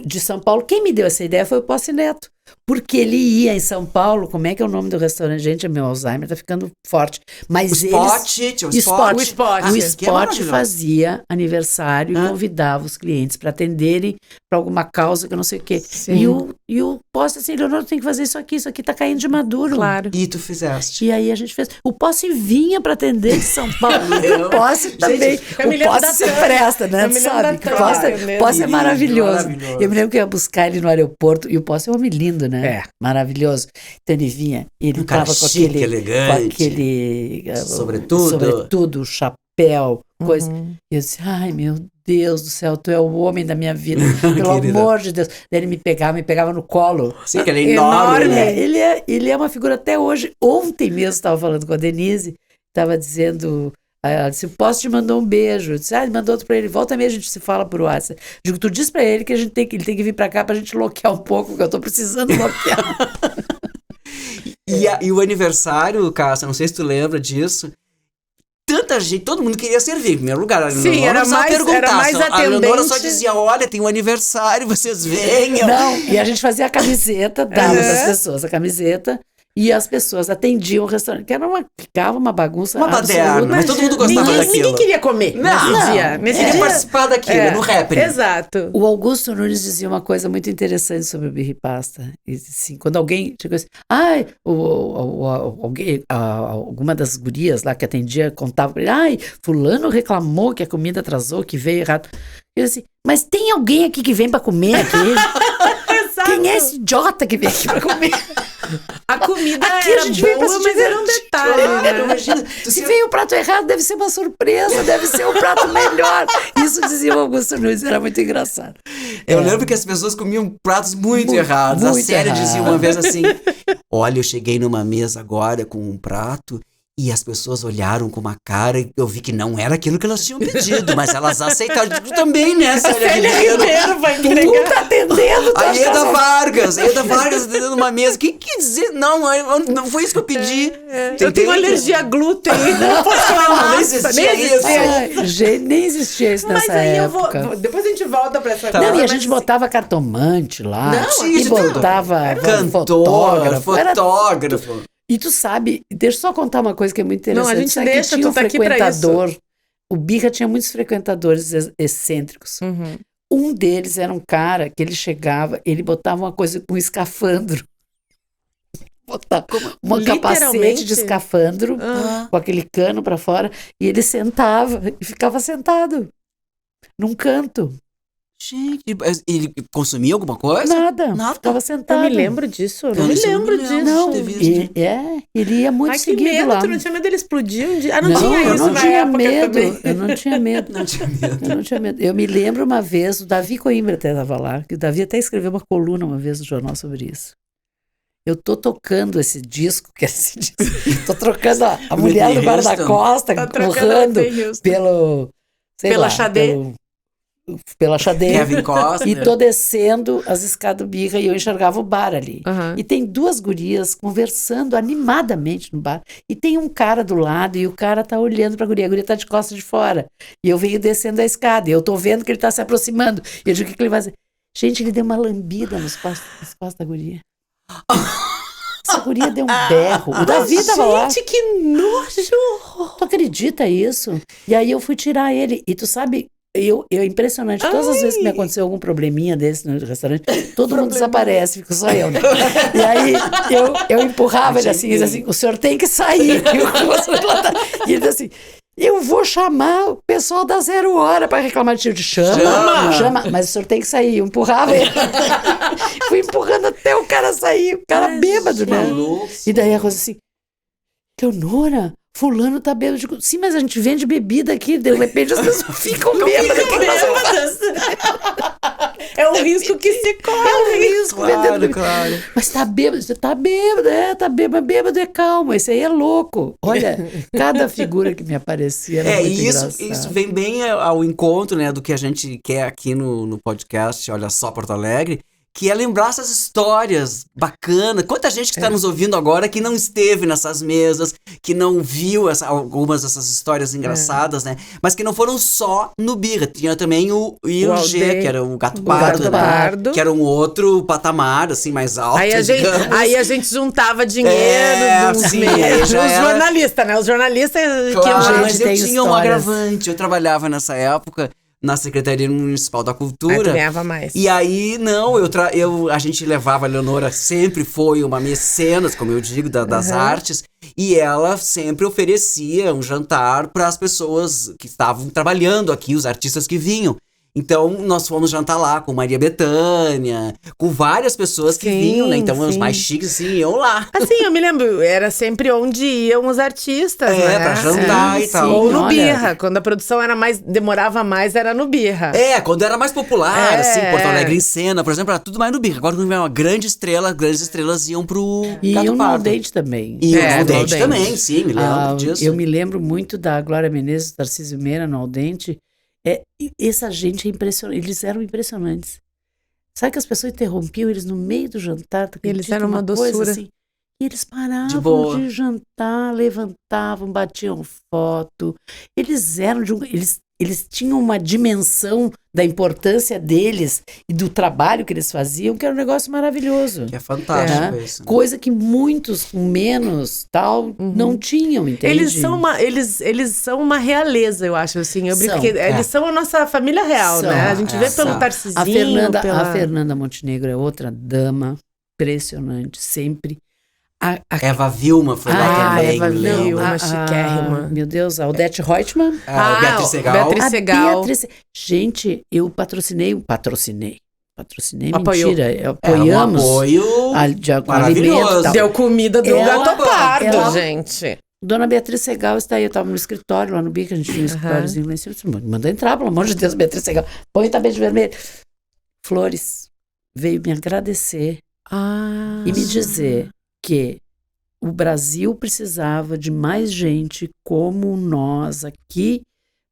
de São Paulo. Quem me deu essa ideia foi o Posse Neto. Porque ele ia em São Paulo, como é que é o nome do restaurante? Gente, meu Alzheimer tá ficando forte. Mas o Spot fazia aniversário e convidava os clientes para atenderem para alguma causa que eu não sei o quê. E o Posse assim, Leonor, tem que fazer isso aqui tá caindo de maduro. Claro. E tu fizeste. E aí a gente fez. O Posse vinha para atender de São Paulo. O Posse também. O Posse se presta, né? Tu sabe que o Posse é maravilhoso. Eu me lembro que eu ia buscar ele no aeroporto e o Posse é um homem lindo, né? Maravilhoso. Então ele vinha, ele tava com aquele sobretudo, chapéu, coisa. E eu disse, ai meu Deus do céu, tu é o homem da minha vida, pelo amor de Deus. Daí ele me pegava no colo. Sim, que ele é enorme. Ele é uma figura até hoje. Ontem mesmo estava falando com a Denise, estava dizendo... Ela disse, Posso te mandou um beijo. Eu disse, ele mandou outro pra ele. Volta mesmo, a gente se fala por WhatsApp. Digo, tu diz pra ele que ele tem que vir pra cá pra gente loquear um pouco, porque eu tô precisando loquear. E o aniversário, Cássia, não sei se tu lembra disso. Tanta gente, todo mundo queria servir em primeiro lugar. A Sim, Leonora era mais a Leonora só atendente. dizia, olha, tem um aniversário, vocês venham. Não, e a gente fazia a camiseta, dava para as pessoas a camiseta, e as pessoas atendiam o restaurante, que ficava uma bagunça Uma baderna, mas todo mundo gostava daquilo. Ninguém queria comer nesse dia. Nesse Queria dia. participar daquilo, no rap. Exato. O Augusto Nunes dizia uma coisa muito interessante sobre o birripasta. Assim, quando alguém chegou assim, alguma das gurias lá que atendia contava pra ele, fulano reclamou que a comida atrasou, que veio errado. Ele assim, mas tem alguém aqui que vem pra comer aqui? Exato. Quem é esse idiota que vem aqui pra comer? A comida Aqui a era gente veio pra boa, se mas era um divertir. detalhe, né? Imagina, Se veio o prato errado, deve ser uma surpresa, deve ser um prato melhor. Isso dizia o Augusto Nunes, era muito engraçado. Eu lembro que as pessoas comiam pratos muito errados. A muito Célia errado. dizia uma vez assim, olha, eu cheguei numa mesa agora com um prato e as pessoas olharam com uma cara e eu vi que não era aquilo que elas tinham pedido, mas elas aceitaram. Tu também, né, Célia Ribeiro? vai Tu tá atendendo, tu A acha que Eda ela- Vargas atendendo uma mesa. O que quer dizer? Não foi isso que eu pedi. Eu tenho alergia a glúten. Não posso comer Não massa. existia isso. Ai, gente, nem existia isso Mas nessa aí época. eu vou. Depois a gente volta pra essa Não, coisa, e a mas gente botava cartomante lá, Não, e tinha tudo. botava Cantor, era- fotógrafo. E tu sabe, deixa eu só contar uma coisa que é muito interessante. Não, a gente Sabe que deixa, tinha tu um tá aqui pra frequentador, o Birra tinha muitos frequentadores excêntricos. Uhum. Um deles era um cara que ele chegava, ele botava uma coisa com um escafandro. Botava uma capacete Literalmente? de escafandro, com aquele cano pra fora, e ele sentava e ficava sentado num canto. Gente, ele consumia alguma coisa? Nada, Nada. ficava Eu sentado. me lembro disso. Eu não Eu me não lembro me lembro disso. Não, ter visto. ele ia muito Ai, que seguido medo. lá. Tu não tinha medo dele explodir um dia? Ah, não, Não, tinha eu isso não na tinha época medo. também. Eu não tinha medo. Não tinha medo. Eu não tinha medo. Eu me lembro uma vez, o Davi Coimbra até estava lá, que o Davi até escreveu uma coluna uma vez no jornal sobre isso. Eu tô tocando esse disco, que é esse disco. Tô trocando a mulher do guarda-costa, Tá trocando correndo Whitney Houston. pelo... sei Pela lá, Xadê. Pela Xadê. Kevin Costner. E tô descendo as escadas do Birra e eu enxergava o bar ali. Aham. E tem duas gurias conversando animadamente no bar. E tem um cara do lado e o cara tá olhando pra guria. A guria tá de costas de fora. E eu venho descendo a escada. E eu tô vendo que ele tá se aproximando. E eu digo, o que ele vai fazer? Gente, ele deu uma lambida nas costas da guria. Essa guria deu um berro. O Davi tava lá. Gente, que nojo! Tu acredita isso? E aí eu fui tirar ele. E tu sabe... É impressionante, todas as vezes que me aconteceu algum probleminha desse no restaurante, todo mundo desaparece, fico só eu, né? E aí eu empurrava ele assim, o senhor tem que sair. E ele disse assim, eu vou chamar o pessoal da 0 hora para reclamar de tio. Chama, mas o senhor tem que sair. Eu empurrava ele. Fui empurrando até o cara sair, o cara bêbado, né? maluco. E daí a coisa assim, Leonora, fulano tá bêbado. Digo, sim, mas a gente vende bebida aqui, de repente as pessoas ficam bêbadas. É um risco que se corre. É um risco vendendo Claro, bebida. claro. Mas tá bêbado, você tá bêbado, tá bêbado, bêbado é calmo, esse aí é louco. Olha, cada figura que me aparecia era muito E isso engraçado. vem bem ao encontro, né, do que a gente quer aqui no podcast, Olha Só Porto Alegre, que é lembrar essas histórias bacanas. Quanta gente que está nos ouvindo agora que não esteve nessas mesas, que não viu algumas dessas histórias engraçadas, né? Mas que não foram só no Birra. Tinha também o I&G, Aldeia. que era o Gato O Pardo, Gato né? Pardo. Que era um outro patamar, assim, mais alto, digamos. Aí a gente juntava dinheiro dos sim, aí meios. Os já era- jornalistas, né? Os jornalistas que Claro, gente mas eu tem tinha um histórias. agravante. Eu trabalhava nessa época na Secretaria Municipal da Aí tu Cultura. ganhava mais. E aí, não, a gente levava, a Leonora sempre foi uma mecenas, como eu digo, das artes, e ela sempre oferecia um jantar para as pessoas que estavam trabalhando aqui, os artistas que vinham. Então, nós fomos jantar lá com Maria Bethânia, com várias pessoas que Sim, vinham, né? Então, os sim. mais chiques, assim, iam lá. Assim, eu me lembro, era sempre onde iam os artistas, né? Pra jantar e tal. Ou no olha. Birra. Quando a produção demorava mais, era no Birra. Quando era mais popular, É. assim, Porto Alegre em cena, por exemplo, era tudo mais no Birra. Agora, quando vem uma grande estrela, grandes estrelas iam pro E Gato o Pardo. Naldente também. E o no Naldente Naldente. também, sim, me lembro disso. Eu me lembro muito da Glória Menezes, do Tarcísio Meira, no Aldente. Essa gente é impressionante. Eles eram impressionantes. Sabe que as pessoas interrompiam eles no meio do jantar? Tu Eles acredita? eram uma coisa doçura. assim, E eles De paravam boa. de jantar, levantavam, batiam foto. Eles eram eles tinham uma dimensão da importância deles e do trabalho que eles faziam, que era um negócio maravilhoso. Que é fantástico Né? isso. Né? Coisa que muitos com menos tal não tinham, entende? Eles são uma realeza, eu acho, assim. Eu brinco São, que eles são a nossa família real, São, né? A gente vê pelo são. Tarcisinho, A Fernanda Montenegro é outra dama impressionante, sempre. Eva Vilma foi lá também, Eva me lembro. Vilma. chiquérrima. Meu Deus, a Odete Reutemann. A Beatriz Segal. Beatriz A Segal. Gente, eu patrocinei, Apoiou. mentira, Era um apoiamos. apoio Com maravilhoso. alimento e tal. Deu comida do Ela- gato pardo, ela- gente. Dona Beatriz Segal está aí, eu estava no escritório lá no Bico, a gente tinha um escritóriozinho lá em cima. Eu disse, manda entrar, pelo amor de Deus, Beatriz Segal. Põe o tapete vermelho. Flores veio me agradecer e me dizer que o Brasil precisava de mais gente como nós aqui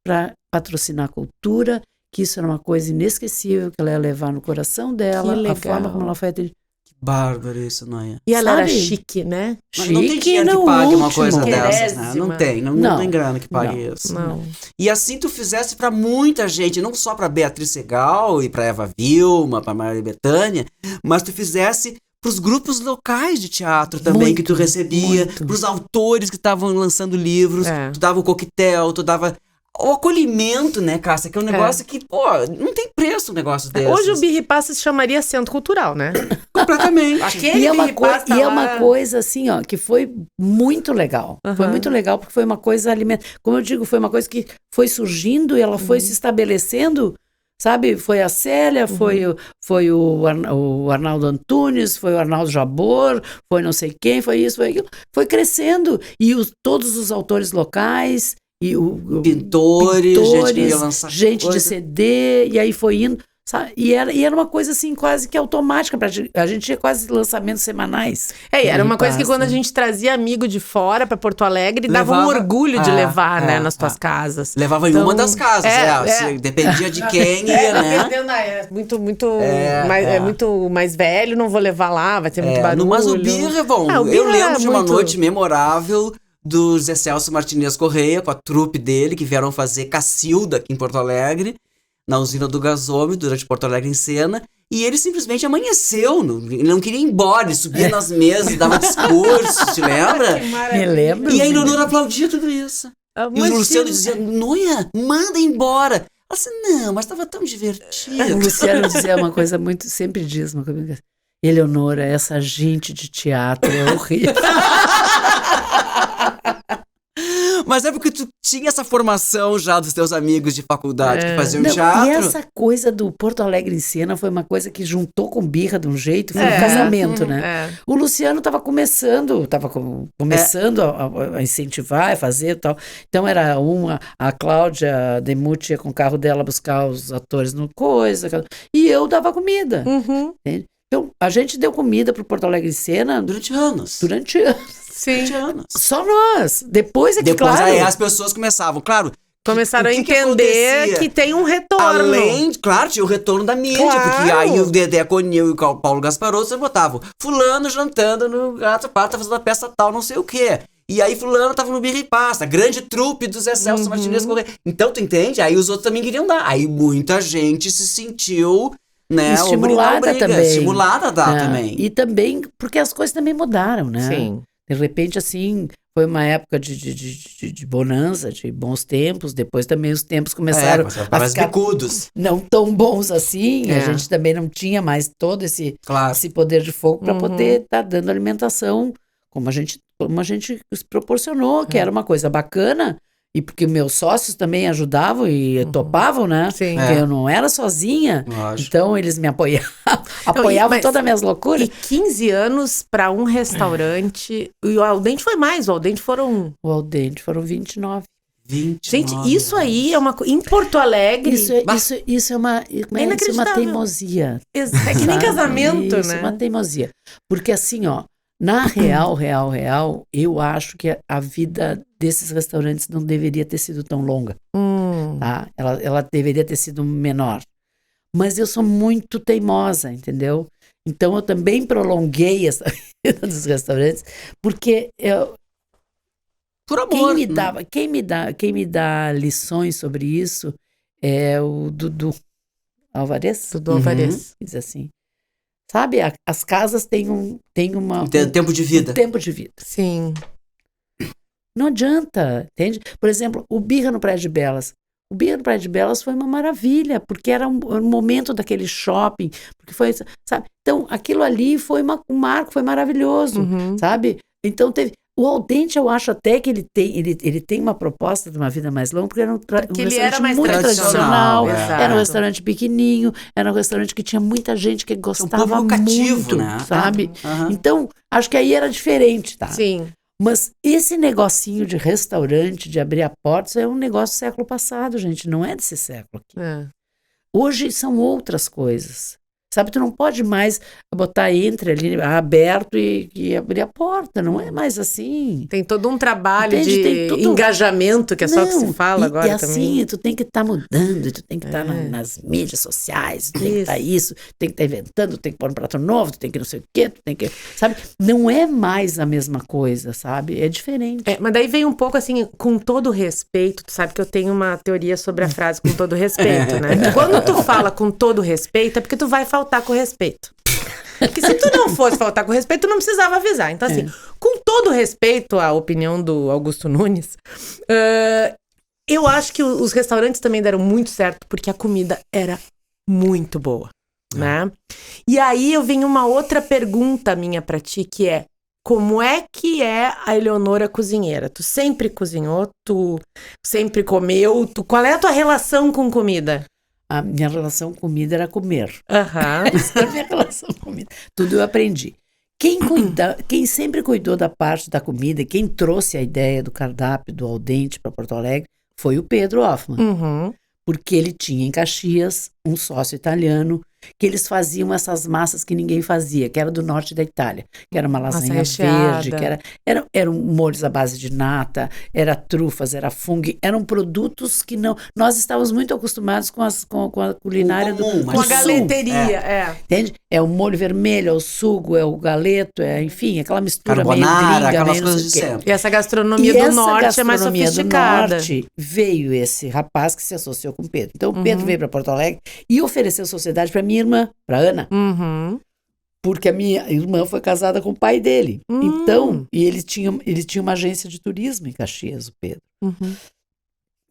para patrocinar a cultura, que isso era uma coisa inesquecível, que ela ia levar no coração dela, Que a legal. forma como ela foi atendida. Bárbaro isso, Noia. E ela era Sabe? chique, né? Mas não tem Chique dinheiro que no pague uma último. coisa dessas, né? Querésima. Não tem, não Não. tem grana que pague Não. isso. Não. E assim tu fizesse pra muita gente, não só pra Beatriz Segal e pra Eva Vilma, pra Maria Bethânia, mas tu fizesse pros grupos locais de teatro também Muito, que tu recebia, muito. pros autores que estavam lançando livros, É. tu dava o coquetel, tu dava o acolhimento, né, Cássia? Que é um negócio que, pô, não tem preço um negócio desses. Hoje o Birripassa se chamaria Centro Cultural, né? Completamente. E é uma Birripassa coisa assim, ó, que foi muito legal. Foi Aham. muito legal porque foi uma coisa alimentar. Como eu digo, foi uma coisa que foi surgindo e ela foi se estabelecendo, sabe? Foi a Célia, foi o Arnaldo Antunes, foi o Arnaldo Jabor, foi não sei quem, foi isso, foi aquilo. Foi crescendo. E todos os autores locais, e Pintores, gente que ia lançar gente de coisa. CD, e aí foi indo. Sabe? E era uma coisa assim quase que automática pra gente. A gente tinha quase lançamentos semanais. Era uma coisa que Birripassa. quando a gente trazia amigo de fora pra Porto Alegre, dava um Levava- orgulho de levar, né, é, nas tuas casas. Levava em Então, uma das casas, se dependia de quem ia, né? Muito É. muito mais velho, não vou levar lá, vai ter muito barulho. Mas o Birra é bom. Ah, o Eu Birra lembro de uma muito- noite memorável do Zé Celso Martinez Correia, com a trupe dele, que vieram fazer Cacilda aqui em Porto Alegre, na usina do gasômetro, durante Porto Alegre em Cena, e ele simplesmente amanheceu, ele não queria ir embora, ele subia nas mesas, dava discurso, te lembra? Me lembro. E a Eleonora aplaudia tudo isso. E o Imagina. Luciano dizia, Noia, manda embora. Ela disse, não, mas estava tão O divertido. Luciano dizia uma coisa muito, sempre diz uma coisa. Eleonora, essa gente de teatro é horrível. Mas é porque tu tinha essa formação já dos teus amigos de faculdade que faziam Não, teatro. e essa coisa do Porto Alegre em Cena foi uma coisa que juntou com Birra de um jeito, foi É. um casamento, né? É. O Luciano estava começando a incentivar, a fazer e tal. Então era a Cláudia Demuth ia com o carro dela buscar os atores no coisa, e eu dava comida. Uhum. Entende? Então, a gente deu comida pro Porto Alegre em Cena Durante anos. durante anos. Sim. Durante anos. Só nós. Depois é que, Depois claro... aí as pessoas começavam, claro. Começaram o a que entender acontecia? que tem um retorno. Além, claro, tinha o retorno da mídia, Claro. porque aí o Dedé Conil e o Paulo Gasparotto, você botava fulano jantando no Gato Pato, fazendo a peça tal, não sei o quê. E aí fulano tava no Birripassa, grande trupe do Zé Celso Martinez Correia. Então, tu entende? Aí os outros também queriam dar. Aí muita gente se sentiu, né, Estimulada obriga, também. estimulada a dar É, também. E também, porque as coisas também mudaram, né? Sim. De repente, assim, foi uma época de bonança, de bons tempos. Depois também os tempos começaram a para ficar bicudos. não tão bons assim. É. A gente também não tinha mais todo esse Claro. poder de fogo para Uhum. poder estar dando alimentação como a gente proporcionou, que era uma coisa bacana. E porque meus sócios também ajudavam e topavam, né? Sim. Porque eu não era sozinha. Lógico. Então, eles me apoiavam mas- todas as minhas loucuras. E 15 anos pra um restaurante. E o Aldente foi mais, o Aldente foram. O Aldente foram 29. 29 Gente, isso aí é anos. uma coisa. Em Porto Alegre. Isso é uma inacreditável. teimosia. É que nem sabe? casamento, Isso né? é uma teimosia. Porque assim, ó, na real, eu acho que a vida desses restaurantes não deveria ter sido tão longa, tá? Ela deveria ter sido menor. Mas eu sou muito teimosa, entendeu? Então eu também prolonguei essa vida dos restaurantes, porque Por amor. quem me dá lições sobre isso é o Dudu Alvarez. Dudu Alvarez. Diz assim, sabe, as casas têm um Tempo de vida. tempo de vida. Sim. Não adianta, entende? Por exemplo, o Birra no Praia de Belas. O Birra no Praia de Belas foi uma maravilha, porque era um momento daquele shopping, porque foi, sabe? Então, aquilo ali foi um marco, foi maravilhoso, sabe? Então, o Al Dente, eu acho até que ele tem uma proposta de uma vida mais longa, porque era um restaurante mais muito tradicional, exato. era um restaurante pequenininho, era um restaurante que tinha muita gente que gostava público cativo, muito, né? sabe? Aham. Então, acho que aí era diferente, tá? Sim. Mas esse negocinho de restaurante, de abrir a porta, isso é um negócio do século passado, gente. Não é desse século aqui. É. Hoje são outras coisas. Sabe, tu não pode mais botar entre ali aberto e abrir a porta. Não é mais assim. Tem todo um trabalho Entende? de Tem tudo- engajamento, que é só o que se fala agora e também. assim, tu tem que estar mudando, tu tem que estar nas mídias sociais, tu tem que estar isso, tem que estar inventando, tu tem que pôr um prato novo, tu tem que não sei o quê, tu tem que... Sabe? Não é mais a mesma coisa, sabe? É diferente. Mas daí vem um pouco assim, com todo respeito, tu sabe que eu tenho uma teoria sobre a frase com todo respeito, né? Quando tu fala com todo respeito, é porque tu vai faltar com respeito. Porque se tu não fosse faltar com respeito, tu não precisava avisar. Então assim, com todo respeito à opinião do Augusto Nunes, eu acho que os restaurantes também deram muito certo, porque a comida era muito boa, né? E aí eu venho uma outra pergunta minha pra ti, que é: como é que é a Eleonora cozinheira? Tu sempre cozinhou? Tu sempre comeu? Qual é a tua relação com comida? A minha relação com comida era comer. Aham. Essa é a minha relação com comida. Tudo eu aprendi. Quem sempre cuidou da parte da comida, quem trouxe a ideia do cardápio do Al Dente para Porto Alegre, foi o Pedro Hoffman. Uhum. Porque ele tinha em Caxias um sócio italiano, que eles faziam essas massas que ninguém fazia, que era do norte da Itália, que era uma lasanha verde, que eram molhos à base de nata, era trufas, era fungo, eram produtos que não... Nós estávamos muito acostumados com a culinária comum, do Com a sul. galeteria, Entende? É o molho vermelho, é o sugo, é o galeto, enfim, aquela mistura meio Carbonara, gringa, aquelas meio não coisas de sei o quê. sempre. E essa gastronomia do norte é mais sofisticada. Do norte, veio esse rapaz que se associou com o Pedro. Então, o Pedro veio para Porto Alegre e ofereceu sociedade para minha irmã, para Ana. Uhum. Porque a minha irmã foi casada com o pai dele. Então, e ele tinha uma agência de turismo em Caxias, o Pedro.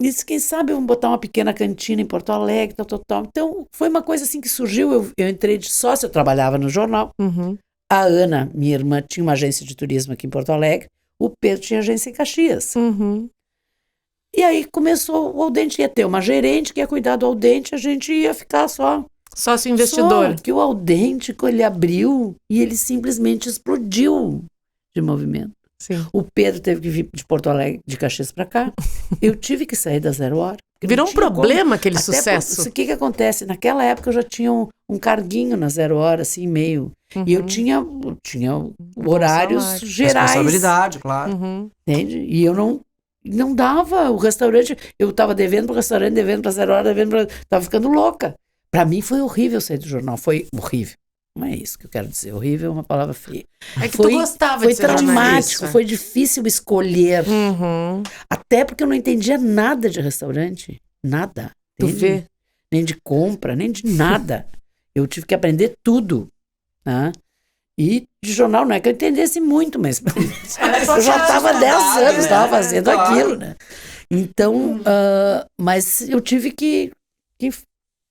Disse, quem sabe vamos botar uma pequena cantina em Porto Alegre, tal. Então, foi uma coisa assim que surgiu. Eu entrei de sócio, eu trabalhava no jornal. A Ana, minha irmã, tinha uma agência de turismo aqui em Porto Alegre. O Pedro tinha agência em Caxias. E aí começou o Al Dente, ia ter uma gerente que ia cuidar do Al Dente, a gente ia ficar só... Sócio investidor. Só que o Al Dente, quando ele abriu, e ele simplesmente explodiu de movimento. Sim. O Pedro teve que vir de Porto Alegre, de Caxias para cá. Eu tive que sair da 0 Hora. Virou um problema aquele sucesso. O que acontece? Naquela época eu já tinha um carguinho na 0 Hora, assim, meio... E eu tinha horários gerais. Responsabilidade, claro. Entende? E eu não dava. O restaurante, eu estava devendo para o restaurante, devendo para 0 Hora, estava ficando louca. Para mim foi horrível sair do jornal, foi horrível. Não é isso que eu quero dizer, horrível é uma palavra feia. É que tu gostava de ser traumático, jornalista. foi difícil escolher. Até porque eu não entendia nada de restaurante, nada. Tu vê? Nem de compra, nem de nada. Eu tive que aprender tudo, né? E de jornal, não é que eu entendesse muito, mas eu já estava 10 anos, estava fazendo aquilo, né? Então, mas eu tive que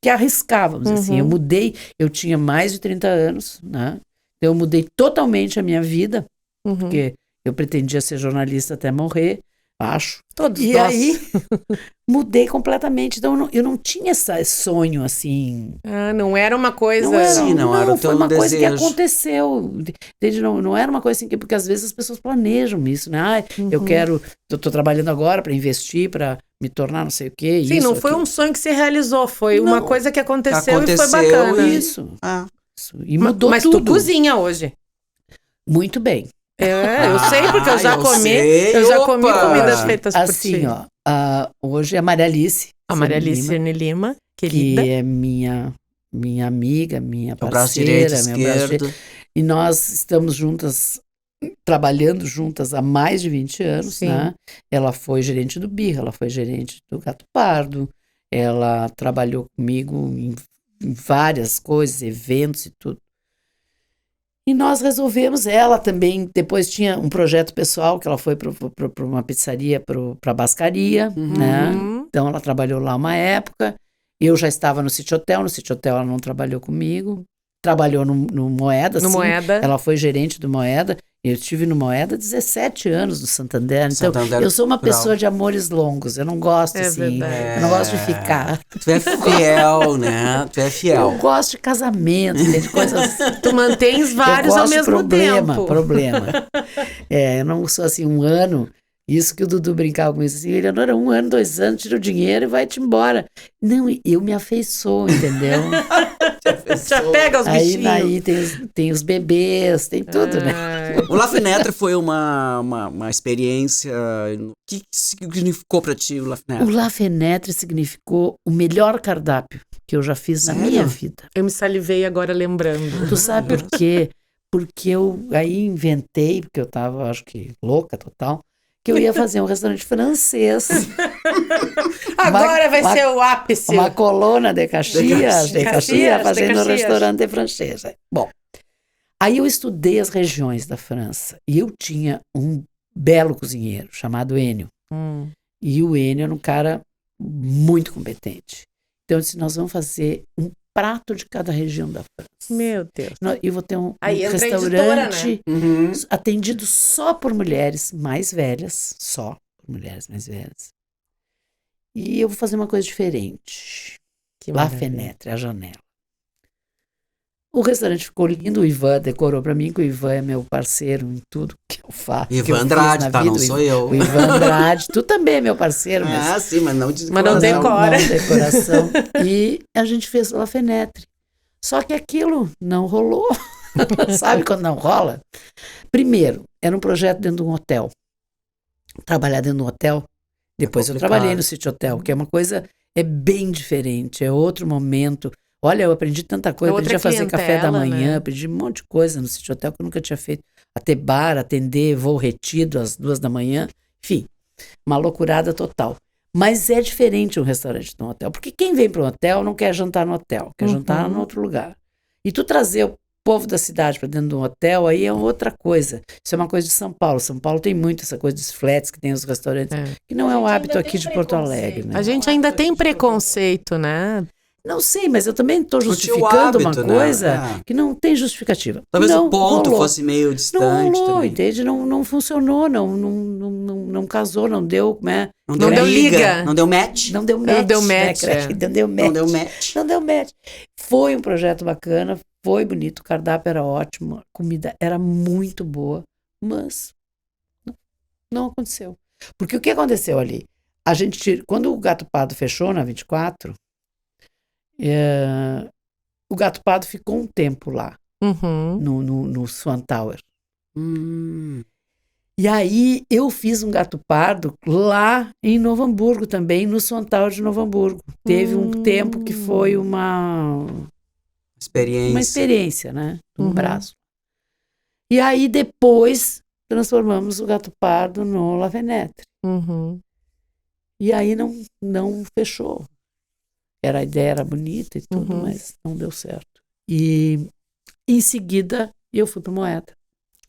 arriscar, vamos dizer assim. Eu mudei, eu tinha mais de 30 anos, né? Então eu mudei totalmente a minha vida, porque eu pretendia ser jornalista até morrer, acho. Todos e nós. aí, mudei completamente. Então, eu não tinha esse sonho, assim... Não era uma coisa... Não era o teu foi uma coisa que desejo. aconteceu. Entende? Não era uma coisa assim, porque às vezes as pessoas planejam isso, né? Eu tô trabalhando agora para investir, para me tornar não sei o quê. Sim, isso, não foi aquilo. um sonho que se realizou, foi Não. uma coisa que aconteceu e foi bacana. Isso. E mudou Mas tudo. tu cozinha hoje. Muito bem. Eu sei, porque eu já comi. sei. Eu já Opa! comi comidas feitas por Assim, ti. hoje é a Maria Alice. A Maria Alice Lima, Lima, querida. que é minha minha amiga, minha O braço direito, parceira, meu braço esquerdo. direito. E nós estamos juntas, trabalhando juntas há mais de 20 anos, Sim. né? Ela foi gerente do Birra, ela foi gerente do Gato Pardo, ela trabalhou comigo em várias coisas, eventos e tudo. E nós resolvemos, ela também, depois tinha um projeto pessoal, que ela foi para uma pizzaria, para Bascaria, né? Então ela trabalhou lá uma época, eu já estava no City Hotel ela não trabalhou comigo, trabalhou no Moeda, No sim, Moeda. ela foi gerente do Moeda, eu estive no Moeda 17 anos no Santander, então Santander eu sou uma Cultural. pessoa de amores longos, eu não gosto É assim, verdade. eu não gosto de ficar. Tu é fiel, né? Tu é Eu fiel. gosto de casamento, de coisas. Tu mantens vários eu ao gosto mesmo de problema, tempo. problema. Eu não sou assim, um ano. Isso que o Dudu brincava com isso assim, Eleonora, 1 ano, 2 anos, tira o dinheiro e vai-te embora. Não, eu me afeiçoo, entendeu? Já pega os bichinhos. Aí tem os bebês, tem tudo, né? Ai. O La Fenêtre foi uma experiência. O que significou pra ti o La O Fenêtre? La Fenêtre significou o melhor cardápio que eu já fiz na Sério? minha vida. Eu me salivei agora lembrando. Tu sabe por quê? Porque eu aí inventei, porque eu tava, acho que, louca total, que eu ia fazer um restaurante francês. Agora vai uma- ser o ápice. Uma coluna de Caxias, Caxias, fazendo um Caxias. restaurante francês. Bom, aí eu estudei as regiões da França e eu tinha um belo cozinheiro chamado Enio. E o Enio era um cara muito competente. Então eu disse, nós vamos fazer um prato de cada região da França. Meu Deus. Eu vou ter um Aí entra a editora, restaurante Uhum. atendido só por mulheres mais velhas, só por mulheres mais velhas. E eu vou fazer uma coisa diferente. Que La maravilha. Fenêtre, a janela. O restaurante ficou lindo, o Ivan decorou para mim, que o Ivan é meu parceiro em tudo que eu faço. que eu Ivan fiz Andrade, na tá? vida. Não sou eu. O Ivan Andrade, tu também é meu parceiro, mas Ah, sim, mas não de Mas não decoração. decora. não decoração. E a gente fez La Fenêtre. Só que aquilo não rolou. Sabe quando não rola? Primeiro, era um projeto dentro de um hotel. Trabalhar dentro de um hotel. Depois eu complicado. trabalhei no City Hotel, que é uma coisa, é bem diferente, é outro momento. Olha, eu aprendi tanta coisa, É outra aprendi a fazer café da clientela, manhã, né? aprendi um monte de coisa no City Hotel que eu nunca tinha feito. Até bar, atender, voo retido às 2 da manhã. Enfim, uma loucurada total. Mas é diferente um restaurante de um hotel, porque quem vem para um hotel não quer jantar no hotel, quer jantar em outro lugar. E tu trazer o povo da cidade para dentro de um hotel, aí é outra coisa. Isso é uma coisa de São Paulo. São Paulo tem muito essa coisa dos flats que tem os restaurantes, que não é o hábito aqui de Porto Alegre, né? A gente ainda tem preconceito, né? Não sei, mas eu também estou tinha o justificando hábito, uma né? coisa É. que não tem justificativa. Talvez Não o ponto rolou. fosse meio Não distante rolou, também. entende? Não funcionou, não casou, não deu, né? Não Não deu liga. Não deu match. Não deu match. deu né, match, Craig? é. Não deu match. Não deu match. Não deu match. Foi um projeto bacana, foi bonito, o cardápio era ótimo, a comida era muito boa, mas não aconteceu. Porque o que aconteceu ali? A gente, quando o Gato Pardo fechou na 24, o Gato Pardo ficou um tempo lá, Uhum. no Swan Tower. Hum. E aí eu fiz um Gato Pardo lá em Novo Hamburgo também, no Swan Tower de Novo Hamburgo. Teve um tempo que foi uma experiência, né? Um braço. E aí depois transformamos o Gato Pardo no La Fenêtre. Uhum. E aí não fechou. A ideia era bonita e tudo, mas não deu certo. E em seguida eu fui para Moeda.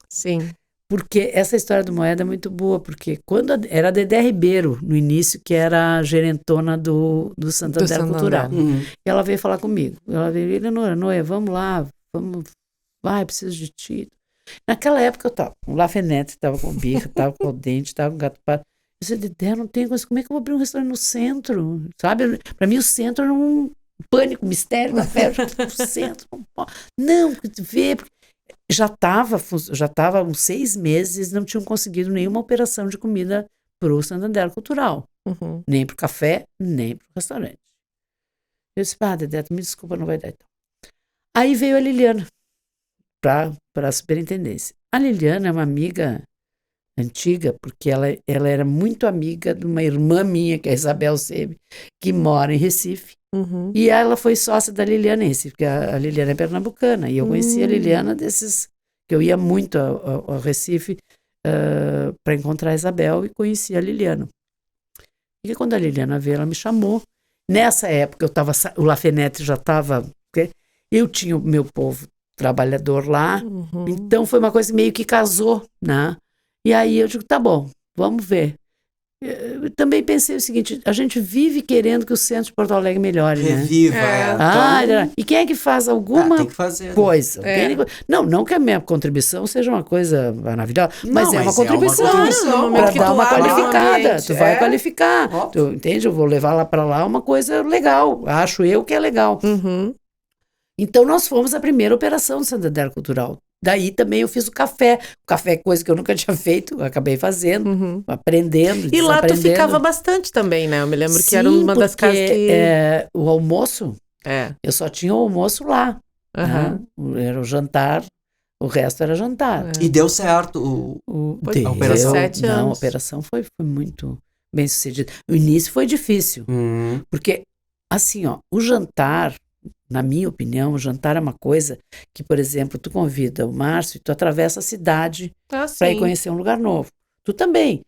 Sim. Porque essa história do Moeda é muito boa, porque quando era a Dedé Ribeiro, no início, que era a gerentona do Santander Cultural. Uhum. E ela veio falar comigo. Ela veio, Eleonora, Noé, vamos lá, vai, preciso de ti. Naquela época eu estava com o La Fenêtre, estava com o Birra, estava com o Dente, estava com o Gato Pardo. Eu disse, Dedé, não tem coisa, como é que eu vou abrir um restaurante no centro? Sabe? Para mim o centro era um pânico, mistério da festa. O centro, não, vê, porque já estava uns 6 meses, não tinham conseguido nenhuma operação de comida para o Santander Cultural. Uhum. Nem para o café, nem para o restaurante. Eu disse, Dedé, me desculpa, não vai dar então. Aí veio a Liliana para a superintendência. A Liliana é uma amiga antiga, porque ela era muito amiga de uma irmã minha, que é a Isabel Sebe, que mora em Recife. E ela foi sócia da Liliana em Recife, porque a Liliana é pernambucana. E eu conheci a Liliana que eu ia muito ao Recife para encontrar a Isabel, e conheci a Liliana. E quando a Liliana veio, ela me chamou. Nessa época, o Lafenete já estava... Eu tinha o meu povo trabalhador lá, então foi uma coisa meio que casou, né? E aí eu digo, tá bom, vamos ver. Eu também pensei o seguinte, a gente vive querendo que o centro de Porto Alegre melhore, Reviva, né? E quem é que faz alguma tem que fazer, coisa? Não que a minha contribuição seja uma coisa maravilhosa, mas é uma contribuição para dar uma qualificada. Tu vai qualificar, tu entende? Eu vou levar lá para lá uma coisa legal, acho eu que é legal. Então nós fomos a primeira operação do Santander Cultural. Daí também eu fiz o café. O café é coisa que eu nunca tinha feito, eu acabei fazendo, aprendendo, E lá tu ficava bastante também, né? Eu me lembro que era uma das casas que... o almoço, eu só tinha o almoço lá. Né? Era o jantar, o resto era jantar. E deu certo a operação? 7 anos. Não, a operação foi muito bem sucedida. O início foi difícil, porque assim, o jantar... Na minha opinião, o jantar é uma coisa que, por exemplo, tu convida o Márcio e tu atravessa a cidade para ir conhecer um lugar novo. Tu também.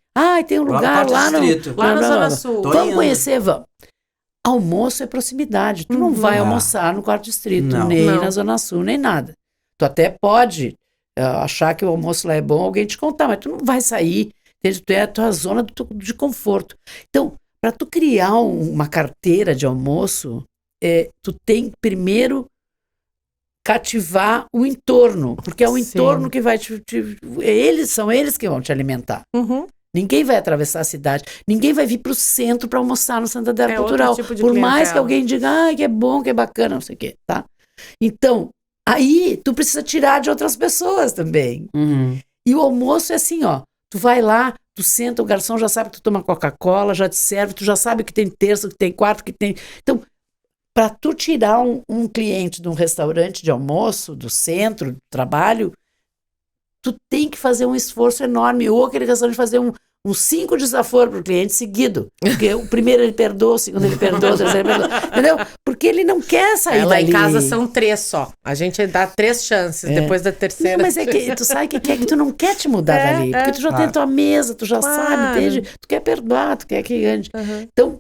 Tem um lugar lá na Zona Sul. Vamos conhecer, vamos. Almoço é proximidade. Tu não vai almoçar no Quarto Distrito, nem na Zona Sul, nem nada. Tu até pode achar que o almoço lá é bom, alguém te contar, mas tu não vai sair. Tu é a tua zona de conforto. Então, para tu criar uma carteira de almoço... tu tem que primeiro cativar o entorno, porque é o entorno que vai são eles que vão te alimentar. Ninguém vai atravessar a cidade, ninguém vai vir para o centro para almoçar no Santander Cultural, tipo por mais que alguém diga, que é bom, que é bacana, não sei o quê, tá? Então, aí tu precisa tirar de outras pessoas também. E o almoço é assim, tu vai lá, tu senta, o garçom já sabe que tu toma Coca-Cola, já te serve, tu já sabe que tem terça, que tem quarta, que tem... Então, para tu tirar um cliente de um restaurante de almoço, do centro, do trabalho, tu tem que fazer um esforço enorme. Ou aquele restaurante fazer uns 5 desaforos para o cliente seguido. Porque o primeiro ele perdoa, o segundo ele perdoa, o terceiro ele perdoa. Entendeu? Porque ele não quer sair dali. Lá em casa são 3 só. A gente dá 3 chances, depois da terceira... Não, mas é que tu sabe que tu não quer te mudar dali. Porque tu já tem tua mesa, tu já sabe, entende? Tu quer perdoar, tu quer que ande. Então...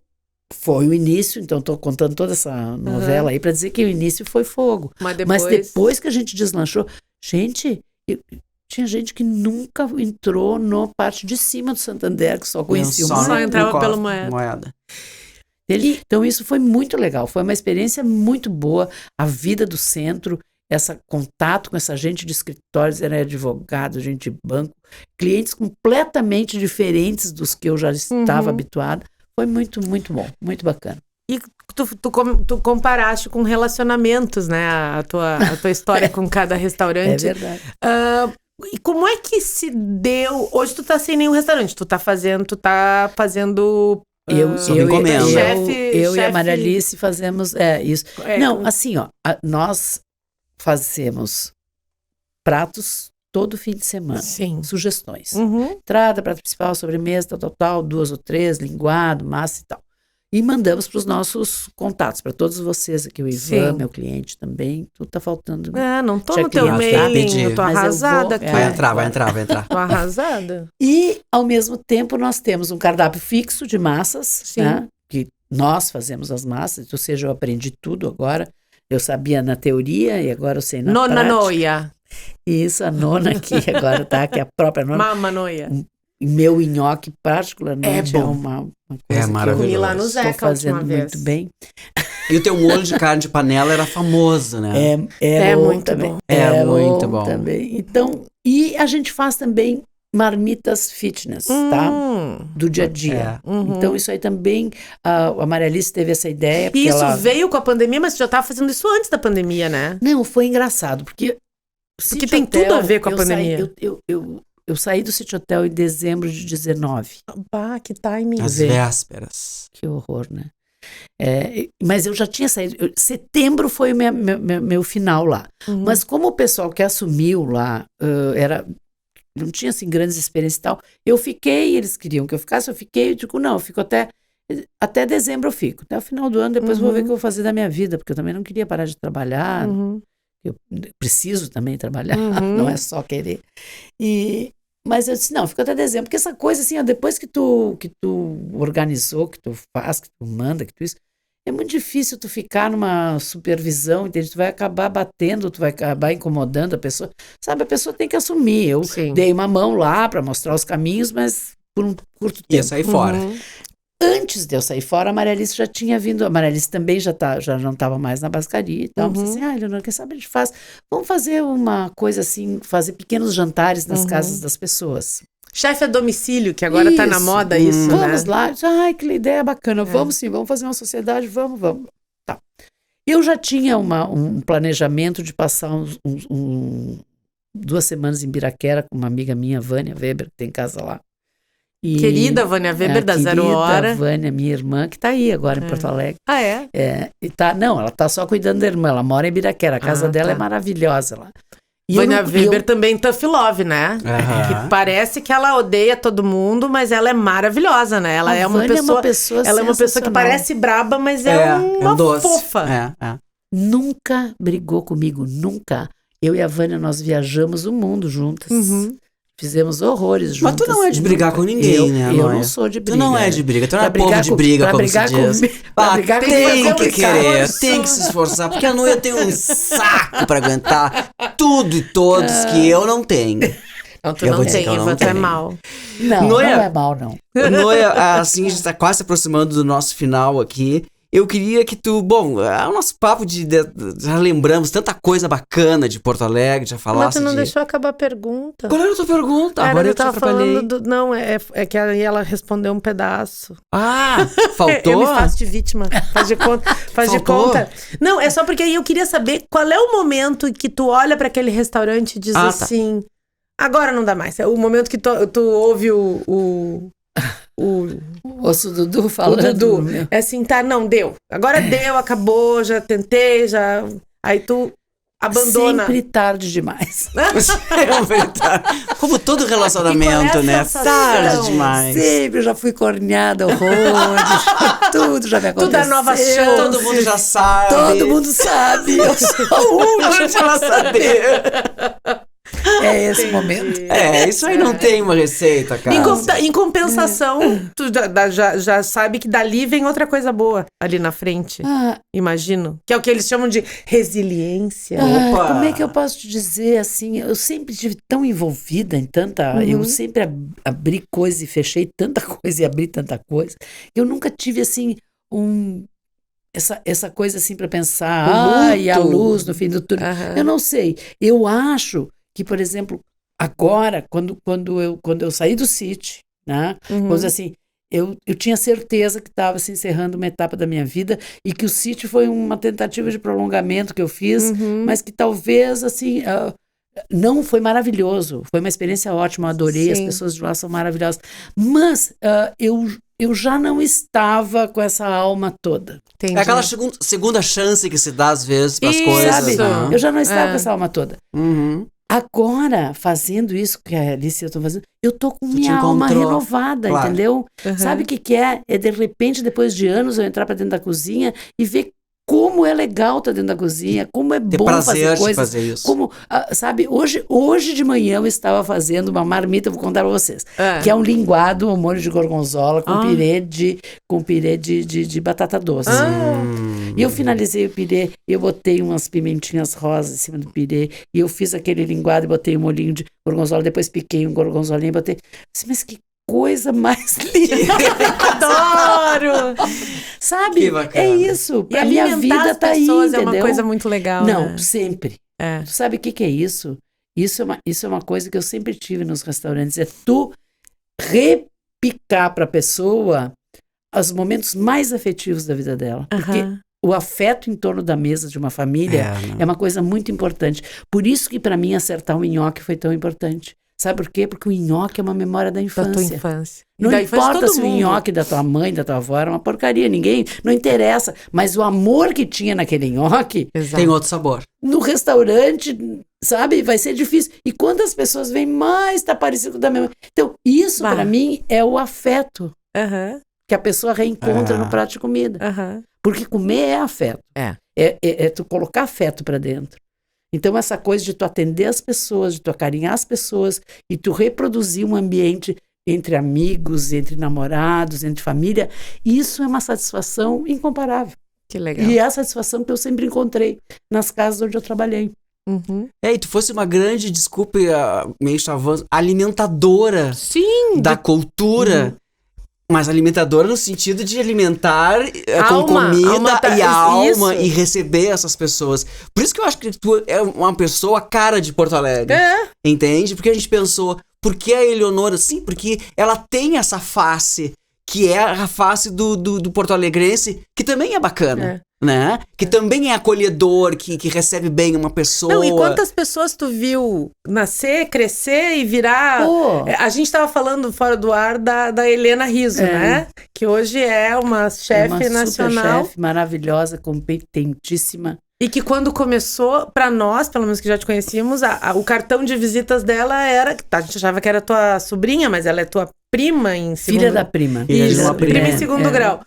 Foi o início, então estou contando toda essa novela aí para dizer que o início foi fogo. Mas depois que a gente deslanchou, gente, tinha gente que nunca entrou na parte de cima do Santander, que só conhecia o Moeda. Só entrava pela moeda. Então isso foi muito legal, foi uma experiência muito boa, a vida do centro, esse contato com essa gente de escritórios, era advogado, gente de banco, clientes completamente diferentes dos que eu já estava habituado. Foi muito, muito bom, muito bacana. E tu comparaste com relacionamentos, né? A tua história com cada restaurante. É verdade. E como é que se deu... Hoje tu tá sem nenhum restaurante, tu tá fazendo... Eu e a Maria Alice fazemos isso. Não, assim, nós fazemos pratos... todo fim de semana. Sim. Sugestões. Entrada, prato principal, sobremesa, tal, 2 ou 3, linguado, massa e tal. E mandamos para os nossos contatos, para todos vocês aqui, o Ivan, meu cliente também. Tudo tá faltando. Não tô no teu mailing, eu tô arrasada. Vai entrar. Tô arrasada. E, ao mesmo tempo, nós temos um cardápio fixo de massas, né? Que nós fazemos as massas, ou seja, eu aprendi tudo agora. Eu sabia na teoria e agora eu sei na prática. Nona noia. Isso, a nona aqui agora, tá? Que é a própria nona. Mama noia. Meu nhoque, particularmente, é uma coisa maravilhoso. Que eu lá no Zeca estou fazendo muito bem. E o teu molho de carne de panela era famoso, né? É muito também. bom. É muito bom. Também. Então, e a gente faz também marmitas fitness, tá? Do dia a dia. Então, isso aí também, a Maria Alice teve essa ideia. E isso veio com a pandemia, mas você já estava fazendo isso antes da pandemia, né? Não, foi engraçado, porque tem tudo a ver com a pandemia. Eu saí do City Hotel em dezembro de 19. Que timing. As vésperas. Que horror, né? Mas eu já tinha saído. Setembro foi meu final lá. Mas como o pessoal que assumiu lá não tinha, assim, grandes experiências e tal. Eu fiquei, eles queriam que eu ficasse, eu fiquei, eu digo, não, eu fico até dezembro eu fico. Até o final do ano, depois eu vou ver o que eu vou fazer da minha vida, porque eu também não queria parar de trabalhar. Eu preciso também trabalhar, não é só querer. Mas eu disse, não, fica até dezembro, porque essa coisa assim, ó, depois que tu organizou, que tu faz, que tu manda, que tu isso, é muito difícil tu ficar numa supervisão, entende? Tu vai acabar batendo, tu vai acabar incomodando a pessoa. Sabe, a pessoa tem que assumir. Eu dei uma mão lá para mostrar os caminhos, mas por um curto tempo. Ia sair fora. Antes de eu sair fora, a Maria Alice já tinha vindo. A Maria Alice também já não estava mais na bascaria e tal. Disse assim, Leonor, quem sabe a gente faz. Vamos fazer uma coisa assim, fazer pequenos jantares nas casas das pessoas. Chefe a domicílio, que agora tá na moda isso, vamos né? lá. Ai, que ideia bacana. Vamos sim, vamos fazer uma sociedade, vamos. Tá. Eu já tinha um planejamento de passar 2 semanas em Biraquera com uma amiga minha, Vânia Weber, que tem casa lá. Querida Vânia Weber, da Zero Hora. Querida Vânia, minha irmã, que tá aí agora em Porto Alegre. Ah, é? Não, ela tá só cuidando da irmã, ela mora em Biraquera, a casa dela é maravilhosa lá. Vânia Weber também tough love, né? Que parece que ela odeia todo mundo, mas ela é maravilhosa, né? Ela é uma pessoa ela é uma pessoa que parece braba, mas é uma fofa. Nunca brigou comigo, nunca. Eu e a Vânia, nós viajamos o mundo juntas. Fizemos horrores juntas. Mas tu não é de brigar com ninguém, né? Eu não sou de briga. Tu não é de briga, tu não é povo de briga, como se diz. Tem que querer, tem que se esforçar, porque a Noia tem um saco pra aguentar tudo e todos que eu não tenho. Não, tu não tem, Ivan, tu é mal. Não é mal, não. Noia, assim, a gente tá quase se aproximando do nosso final aqui. Eu queria que tu... Bom, é o nosso papo já lembramos tanta coisa bacana de Porto Alegre, já falasse. Mas tu não deixou acabar a pergunta. Qual era a tua pergunta? Agora eu tava falando Não, é que aí ela respondeu um pedaço. Ah, faltou? Eu me faço de vítima. Faz de conta. Não, é só porque aí eu queria saber qual é o momento que tu olha pra aquele restaurante e diz assim... Agora não dá mais. É o momento que tu ouve o Osso Dudu falando. O Dudu. É assim, tá, não, deu. Agora deu, acabou, já tentei, já... Aí tu abandona. Sempre tarde demais. Como todo relacionamento, né? Tarde demais. Sempre, já fui corneada, horrores, tudo já me aconteceu. Tudo é nova chance. Todo mundo já sabe. Todo mundo sabe. Eu sou o último a saber. É esse momento. Isso aí não tem uma receita, cara. Em compensação, tu já sabe que dali vem outra coisa boa ali na frente. Imagino. Que é o que eles chamam de resiliência. Como é que eu posso te dizer assim? Eu sempre estive tão envolvida em tanta... Eu sempre abri coisa e fechei tanta coisa e abri tanta coisa. Eu nunca tive assim essa coisa assim para pensar. E a luz no fim do túnel. Eu não sei. Eu acho que, por exemplo, agora, quando eu saí do City, né? Vamos dizer assim, eu tinha certeza que estava se encerrando uma etapa da minha vida e que o City foi uma tentativa de prolongamento que eu fiz, mas que talvez, assim, não foi maravilhoso. Foi uma experiência ótima, eu adorei, as pessoas de lá são maravilhosas. Mas eu já não estava com essa alma toda. Entendi. É aquela segunda chance que se dá, às vezes, para as coisas. Sabe? Eu já não estava com essa alma toda. Agora, fazendo isso que a Alice e eu estou fazendo, eu tô com minha alma renovada, entendeu? Sabe o que é? É de repente, depois de anos, eu entrar para dentro da cozinha e ver como é legal estar dentro da cozinha, como é bom fazer coisas. Fazer isso. Como, sabe, hoje de manhã eu estava fazendo uma marmita, vou contar para vocês, que é um linguado ao molho de gorgonzola com pirê de batata doce. E eu finalizei o pirê, eu botei umas pimentinhas rosas em cima do pirê, e eu fiz aquele linguado e botei um molhinho de gorgonzola, depois piquei um gorgonzolinho e botei... Mas que coisa mais linda! Adoro! Sabe? Que bacana. É isso. Pra minha vida tá aí, entendeu? É uma coisa muito legal, Não, né? sempre. Tu sabe o que é isso? Isso é uma coisa que eu sempre tive nos restaurantes. É tu repicar pra pessoa os momentos mais afetivos da vida dela. Porque o afeto em torno da mesa de uma família é uma coisa muito importante. Por isso que para mim acertar o nhoque foi tão importante. Sabe por quê? Porque o nhoque é uma memória da Da tua infância. infância. Não Da infância de importa todo se o mundo. nhoque da tua mãe, da tua avó era uma porcaria, não interessa. Mas o amor que tinha naquele nhoque, Exato. Tem outro sabor. no restaurante, sabe, vai ser difícil. E quando as pessoas veem, mais tá parecido com o da minha mãe. Então, isso Bah. para mim é o afeto Aham, que a pessoa reencontra Ah. no prato de comida. aham. Porque comer é afeto. É tu colocar afeto para dentro. Então, essa coisa de tu atender as pessoas, de tu acarinhar as pessoas e tu reproduzir um ambiente entre amigos, entre namorados, entre família, isso é uma satisfação incomparável. Que legal. E é a satisfação que eu sempre encontrei nas casas onde eu trabalhei. Uhum. E tu fosse uma grande, desculpe, meio chavando, alimentadora Sim, da cultura. Mas alimentadora no sentido de alimentar com Alma, comida alma e a alma isso. e receber essas pessoas. Por isso que eu acho que tu é uma pessoa cara de Porto Alegre. É. Entende? Porque a gente pensou, por que a Eleonora? Sim, porque ela tem essa face, que é a face do porto-alegrense, que também é bacana. Né? Que também é acolhedor, que recebe bem uma pessoa. Não, e quantas pessoas tu viu nascer, crescer e virar... Pô. A gente tava falando fora do ar da Helena Rizzo, né? Que hoje é uma chefe nacional. Chefe maravilhosa, competentíssima. E que quando começou, pra nós, pelo menos que já te conhecíamos, o cartão de visitas dela era... A gente achava que era tua sobrinha, mas ela é tua prima em segundo... Filha da prima. Filha de Isso, uma prima em prima. segundo grau.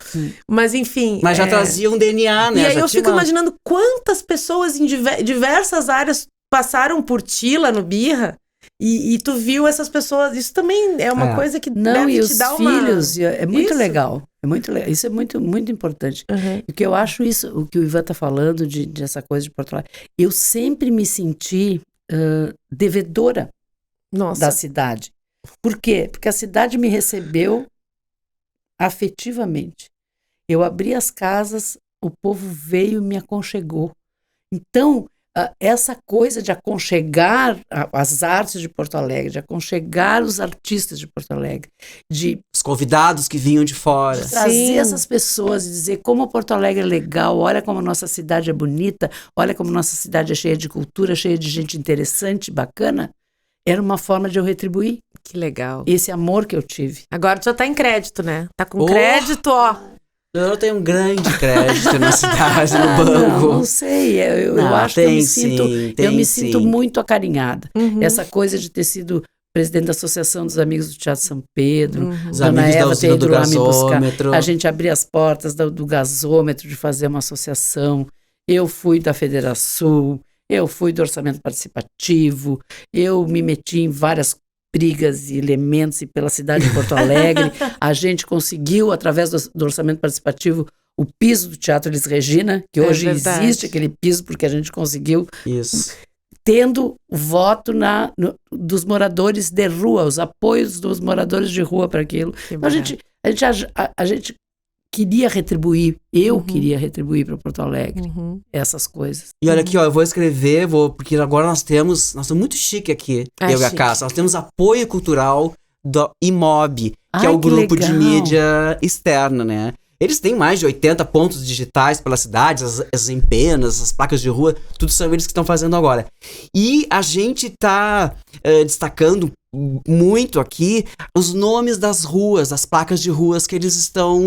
Mas enfim... Mas já trazia um DNA, né? E aí Já eu tinha fico imaginando quantas pessoas em diversas áreas passaram por ti lá no Birra e tu viu essas pessoas. Isso também é uma coisa que Não, deve e te os dar filhos, é muito Isso. legal. É muito legal. Isso é muito, muito importante. Uhum. Porque eu acho isso, o que o Ivan está falando de essa coisa de Porto Alegre. Eu sempre me senti devedora Nossa. da cidade. Por quê? Porque a cidade me recebeu afetivamente. Eu abri as casas, o povo veio e me aconchegou. Então, essa coisa de aconchegar as artes de Porto Alegre, de aconchegar os artistas de Porto Alegre, de os convidados que vinham de fora. trazer Sim. essas pessoas e dizer como Porto Alegre é legal, olha como nossa cidade é bonita, olha como nossa cidade é cheia de cultura, cheia de gente interessante, bacana, era uma forma de eu retribuir Que legal. esse amor que eu tive. Agora tu já tá em crédito, né? Tá com Oh! crédito, ó. Eu tenho um grande crédito na cidade, no banco. Não sei, eu Ah, acho que eu tem me sim, sinto, tem eu me sim. sinto muito acarinhada. Uhum. Essa coisa de ter sido presidente da Associação dos Amigos do Teatro São Pedro, Os Dona amigos da Eva ter usina do ido lá me buscar, gasômetro. a gente abrir as portas do gasômetro, de fazer uma associação. Eu fui da Federação, eu fui do orçamento participativo, eu me meti em várias brigas e elementos e pela cidade de Porto Alegre. A gente conseguiu, através do orçamento participativo, o piso do Teatro Elis Regina, que hoje verdade. existe aquele piso porque a gente conseguiu, Isso. tendo voto dos moradores de rua, os apoios dos moradores de rua para aquilo. Que Então, a gente queria retribuir, eu queria retribuir para Porto Alegre Uhum. essas coisas. E olha aqui, ó, eu vou escrever, porque agora nós estamos muito chique aqui, É eu e a chique. Cássia. Nós temos apoio cultural do IMOB, que Ai, é o que grupo de legal. mídia externa, né? Eles têm mais de 80 pontos digitais pela cidade, as empenas, as placas de rua, tudo são eles que estão fazendo agora. E a gente tá destacando muito aqui os nomes das ruas, das placas de ruas que eles estão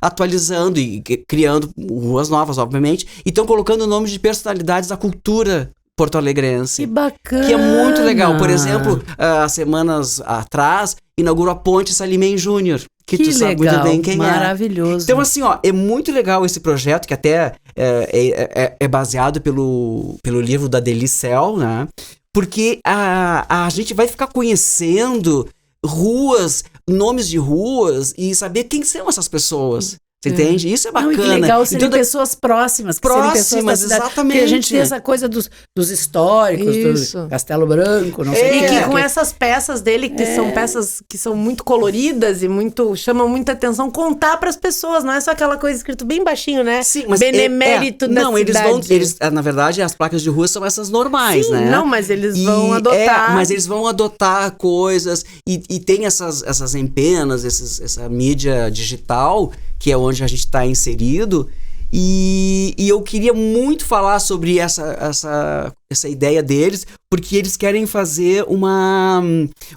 atualizando e criando ruas novas, obviamente, e estão colocando nomes de personalidades da cultura porto-alegrense. Que bacana! Que é muito legal. Por exemplo, há semanas atrás, inaugurou a Ponte Salimem Júnior, que tu sabe muito bem quem é. Maravilhoso. Então, assim, ó, é muito legal esse projeto, que até é baseado pelo livro da Delicel, né? Porque a gente vai ficar conhecendo ruas, nomes de ruas e saber quem são essas pessoas. Você entende? Isso é Não, bacana. e que legal serem Então, pessoas próximas. Que serem pessoas da cidade. exatamente. Porque a gente tem essa coisa dos históricos, Isso. do Castelo Branco, não sei o E que. que com essas peças dele, que são peças que são muito coloridas e chamam muita atenção, contar pras pessoas, não é só aquela coisa escrito bem baixinho, né? Sim, mas Benemérito da não, cidade. eles na verdade, as placas de rua são essas normais, Sim, né? não, mas eles vão adotar. Mas eles vão adotar coisas e tem essas empenas, essa mídia digital, que é onde a gente está inserido. E eu queria muito falar sobre essa essa ideia deles, porque eles querem fazer uma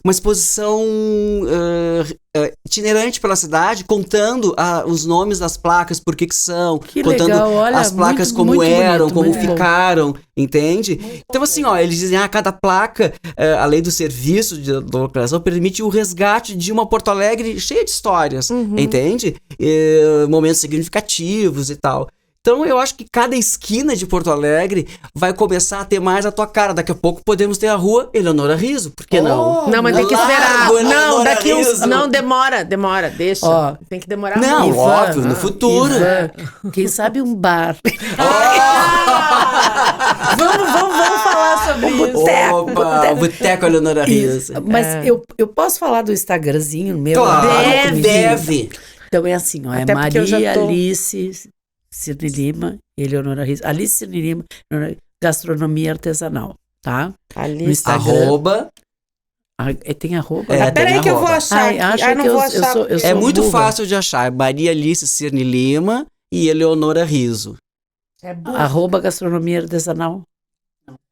exposição itinerante pela cidade, contando os nomes das placas, por que são, Que contando legal, olha, as placas muito, como muito eram, bonito, como muito bom. ficaram, entende? Então assim, ó, eles dizem, cada placa, além do serviço de localização, permite o resgate de uma Porto Alegre cheia de histórias, entende? Momentos significativos e tal. Então eu acho que cada esquina de Porto Alegre vai começar a ter mais a tua cara. Daqui a pouco podemos ter a rua Eleonora Riso, por que não? Não, mas tem que esperar. Largo, Não, Eleonora daqui uns... Riso. Não, demora, deixa. Ó. Tem que demorar Não, muito. óbvio, no futuro. Ivan, quem sabe um bar. Vamos falar sobre isso. Opa, Boteco Eleonora Riso. Mas eu posso falar do Instagramzinho meu? Claro, Deve. deve. Então é assim, ó, é Até porque eu já Maria tô- Alice Cirne Lima, Eleonora Riso. Alice Cirne Lima, gastronomia artesanal, tá? Ali. No Instagram. Arroba. Tem arroba? É, Peraí tem que eu vou arroba. achar Ai, aqui. acha não que vou eu achar. sou- eu É sou muito burra. fácil de achar. Maria Alice Cirne Lima e Eleonora Riso. É burro. Arroba gastronomia artesanal.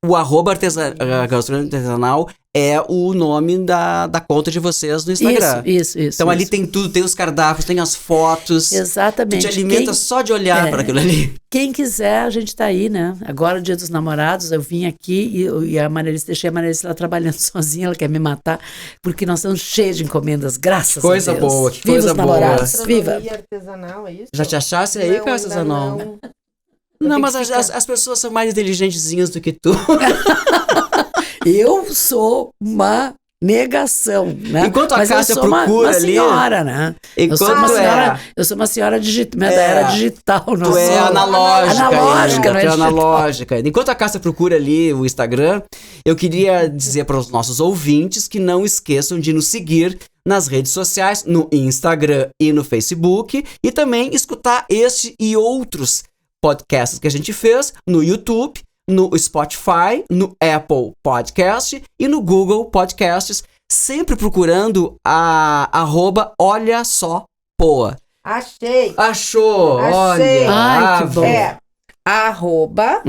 O arroba gastronomia artesanal é o nome da conta de vocês no Instagram. Isso. Então ali tem tudo, tem os cardápios, tem as fotos. Tu Exatamente. te alimenta só de olhar para aquilo ali. Quem quiser, a gente tá aí, né? Agora, Dia dos Namorados, eu vim aqui e a Maria Alice, deixei a Maria Alice lá trabalhando sozinha, ela quer me matar, porque nós estamos cheios de encomendas, graças Coisa a Deus. boa, que Viva coisa os namorados, boa. viva! Gastronomia artesanal, é isso? Já te achasse aí, Cássio Zanon? Não, Tem mas que as pessoas são mais inteligentezinhas do que tu. Eu sou uma negação, né? Enquanto a Mas eu Cássia sou uma procura ali- senhora, né? Eu sou uma Enquanto senhora, eu sou uma senhora da É. era digital, não Tu é sou analógica analógica, ainda, não é tu é digital. analógica. Enquanto a Cássia procura ali o Instagram, eu queria dizer para os nossos ouvintes que não esqueçam de nos seguir nas redes sociais, no Instagram e no Facebook, e também escutar este e outros podcasts que a gente fez no YouTube, no Spotify, no Apple Podcast e no Google Podcasts, sempre procurando a @ Olha Só Poa. Achei. Achou? Achei. Olha. Ai, que bom. É arroba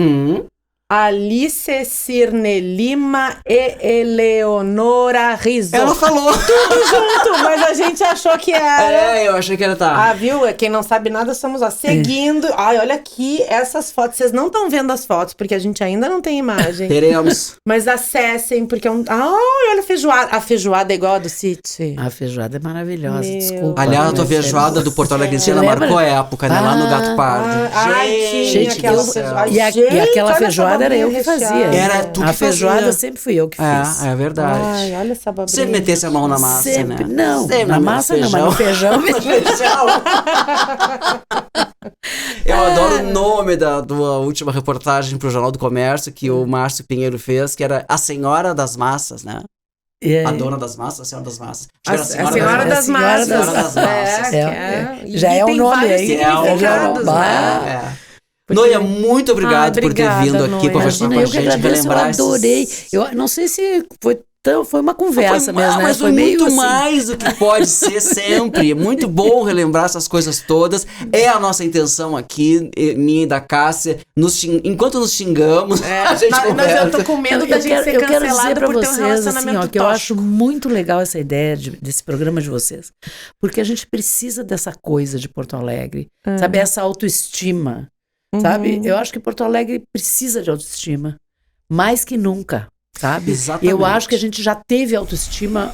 Alice Cirne Lima e Eleonora Riso. Ela falou. Tudo junto, mas a gente achou que era. Eu achei que era Ah, viu? Quem não sabe nada, somos ó, seguindo. Ai, olha aqui essas fotos. Vocês não estão vendo as fotos, porque a gente ainda não tem imagem. Teremos. Mas acessem, porque é um. Ai, olha a feijoada. A feijoada é igual a do City. A feijoada é maravilhosa, Meu desculpa. Aliás, a tua mas feijoada do Porto Alegre Você ela lembra? marcou a época, né? Lá no Gato Pardo. Gente, gente, aquela eu- feijoada. e aquela olha feijoada essa era eu que babinha fazia. recheada. Era tu que A feijoada fazia. sempre fui eu que fiz. É verdade. Ai, olha essa babinha. Você metesse a mão na massa, Sempre. né? Não, Sempre na no massa não, mas no feijão. No feijão. Eu adoro o nome da última reportagem pro Jornal do Comércio que o Márcio Pinheiro fez, que era A Senhora das Massas, né? É. A Dona das Massas, a Senhora das Massas. A Acho que era Senhora das Senhora Massas. das Massas. Já E é um tem nome vários aí. significados, Já é um- né? Bah. Noia, muito obrigado por ter obrigada, vindo aqui Noia. conversar Imagina, com a eu que gente, agradeço, eu relembrar adorei. esses... Eu não sei se foi uma conversa mesmo, né? Mas Foi meio muito assim. mais do que pode ser sempre. É muito bom relembrar essas coisas todas. É a nossa intenção aqui, minha e da Cássia. Enquanto nos xingamos, a gente Mas conversa. eu tô com medo da gente ser eu quero dizer cancelada para por ter um vocês relacionamento assim, ó, que eu tóxico. acho muito legal essa ideia desse programa de vocês, porque a gente precisa dessa coisa de Porto Alegre, sabe, essa autoestima, sabe? Eu acho que Porto Alegre precisa de autoestima mais que nunca. Sabe? Exatamente. Eu acho que a gente já teve autoestima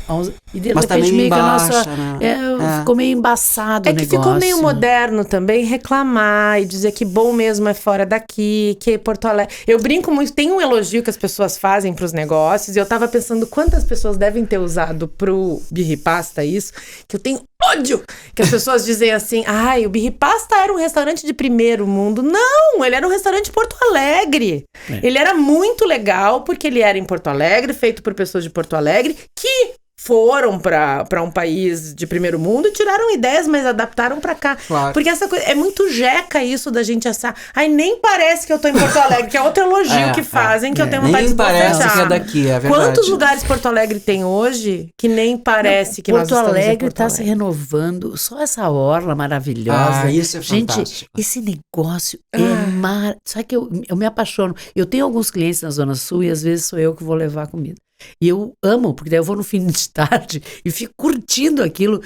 e de Mas tá repente meio meio que a nossa baixa, né? ficou meio embaçado É o que negócio. ficou meio moderno também reclamar e dizer que bom mesmo é fora daqui, que Porto Alegre... Eu brinco muito, tem um elogio que as pessoas fazem pros negócios e eu tava pensando quantas pessoas devem ter usado pro Birripasta isso, que eu tenho ódio que as pessoas dizem assim, ai, o Birripasta era um restaurante de primeiro mundo. Não, ele era um restaurante de Porto Alegre. Ele era muito legal porque ele era em Porto Alegre, feito por pessoas de Porto Alegre, que foram pra um país de primeiro mundo e tiraram ideias, mas adaptaram pra cá. Claro. Porque essa coisa, é muito jeca isso da gente achar, ai, nem parece que eu tô em Porto Alegre, que é outro elogio que fazem, que eu tenho vontade Nem de parece bofetar. que é daqui, é verdade. Quantos lugares Porto Alegre tem hoje que nem parece que nós Porto estamos em Alegre Porto está se Alegre? renovando, só essa orla maravilhosa. Ah, isso é Gente, fantástico. esse negócio é Sabe que eu me apaixono. Eu tenho alguns clientes na Zona Sul e às vezes sou eu que vou levar a comida. E eu amo, porque daí eu vou no fim de tarde e fico curtindo aquilo.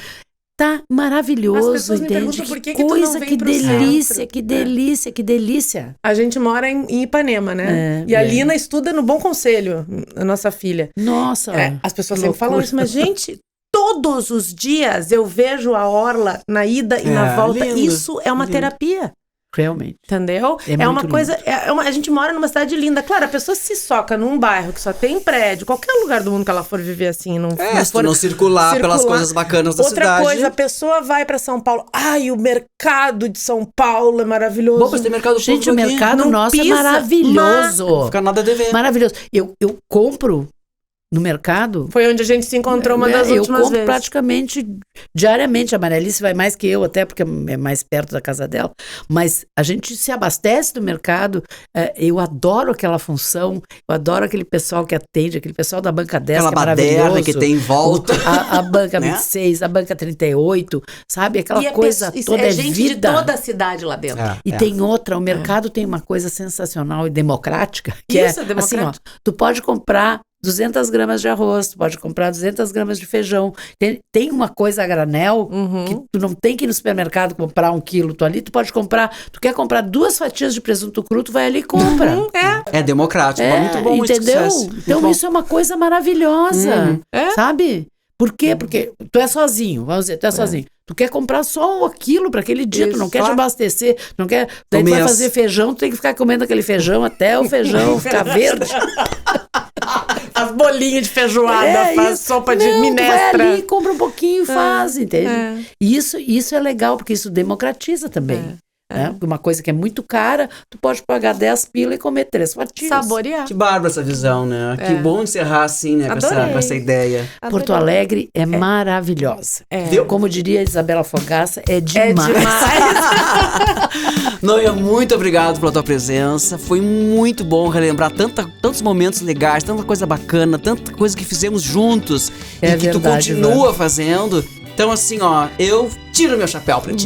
Tá maravilhoso, entende? Que coisa, que delícia, que delícia, que delícia. A gente mora em Ipanema, né? E a Lina estuda no Bom Conselho, a nossa filha. Nossa, as pessoas sempre falam isso, mas gente, todos os dias eu vejo a orla na ida e na volta. Lindo, isso é uma terapia. Realmente. Entendeu? É uma coisa. A gente mora numa cidade linda. Claro, a pessoa se soca num bairro que só tem prédio, qualquer lugar do mundo que ela for viver assim, se tu não circular pelas coisas bacanas da cidade. Outra coisa, a pessoa vai pra São Paulo. Ai, o mercado de São Paulo é maravilhoso. Bom, mas tem mercado público. Gente, o mercado nosso é maravilhoso. Não fica nada a dever. Maravilhoso. Eu compro no mercado. Foi onde a gente se encontrou uma das últimas vezes. Eu compro praticamente diariamente. A Marialice vai mais que eu, até porque é mais perto da casa dela. Mas a gente se abastece do mercado. Eu adoro aquela função. Eu adoro aquele pessoal que atende, aquele pessoal da banca 10, aquela que é maravilhoso. Que tem em volta. A banca 26, a banca 38, sabe? Aquela coisa toda é gente vida. De toda a cidade lá dentro. Tem outra. O mercado tem uma coisa sensacional e democrática. Que Isso, assim, ó, tu pode comprar 200 gramas de arroz, tu pode comprar 200 gramas de feijão. Tem uma coisa a granel que tu não tem que ir no supermercado comprar 1 quilo. Tu pode comprar, tu quer comprar 2 fatias de presunto cru, tu vai ali e compra. É democrático, é muito bom. Entendeu? Isso. Então isso é uma coisa maravilhosa, sabe? Por quê? Porque tu é sozinho, vamos dizer, tu é sozinho. Tu quer comprar só aquilo para aquele dia, tu não quer te abastecer, não quer. Daí tu vai fazer feijão, tu tem que ficar comendo aquele feijão até o feijão ficar verde. Faz bolinho de feijoada, faz sopa de minestra. Tu vai ali, compra um pouquinho e faz, entende? E isso é legal, porque isso democratiza também. Uma coisa que é muito cara, tu pode pagar 10 pila e comer 3 fatias. Saborear. Que bárbara essa visão, né? Que bom encerrar assim, né? Com essa ideia. Adorei. Porto Alegre é maravilhosa. Como diria Isabela Fogaça, é demais. Noia, muito obrigado pela tua presença. Foi muito bom relembrar tantos momentos legais, tanta coisa bacana, tanta coisa que fizemos juntos e que tu continua fazendo. Então, assim, ó, eu tiro meu chapéu pra ti.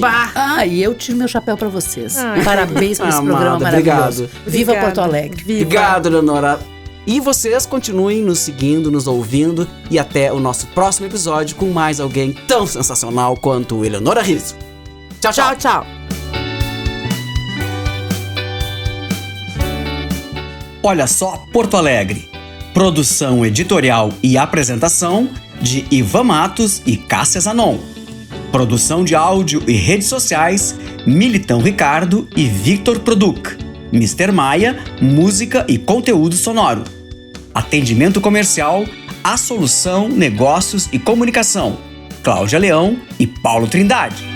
E eu tiro meu chapéu pra vocês. Parabéns por esse programa maravilhoso. Viva Porto Alegre. Viva. Obrigado, Leonora. E vocês continuem nos seguindo, nos ouvindo. E até o nosso próximo episódio com mais alguém tão sensacional quanto Eleonora Rizzo. Tchau, tchau. Tchau. Olha só, Porto Alegre. Produção editorial e apresentação de Ivan Matos e Cássia Zanon. Produção de áudio e redes sociais, Militão Ricardo e Victor Produc. Mr. Maia, música e conteúdo sonoro. Atendimento comercial, A Solução, Negócios e Comunicação, Cláudia Leão e Paulo Trindade.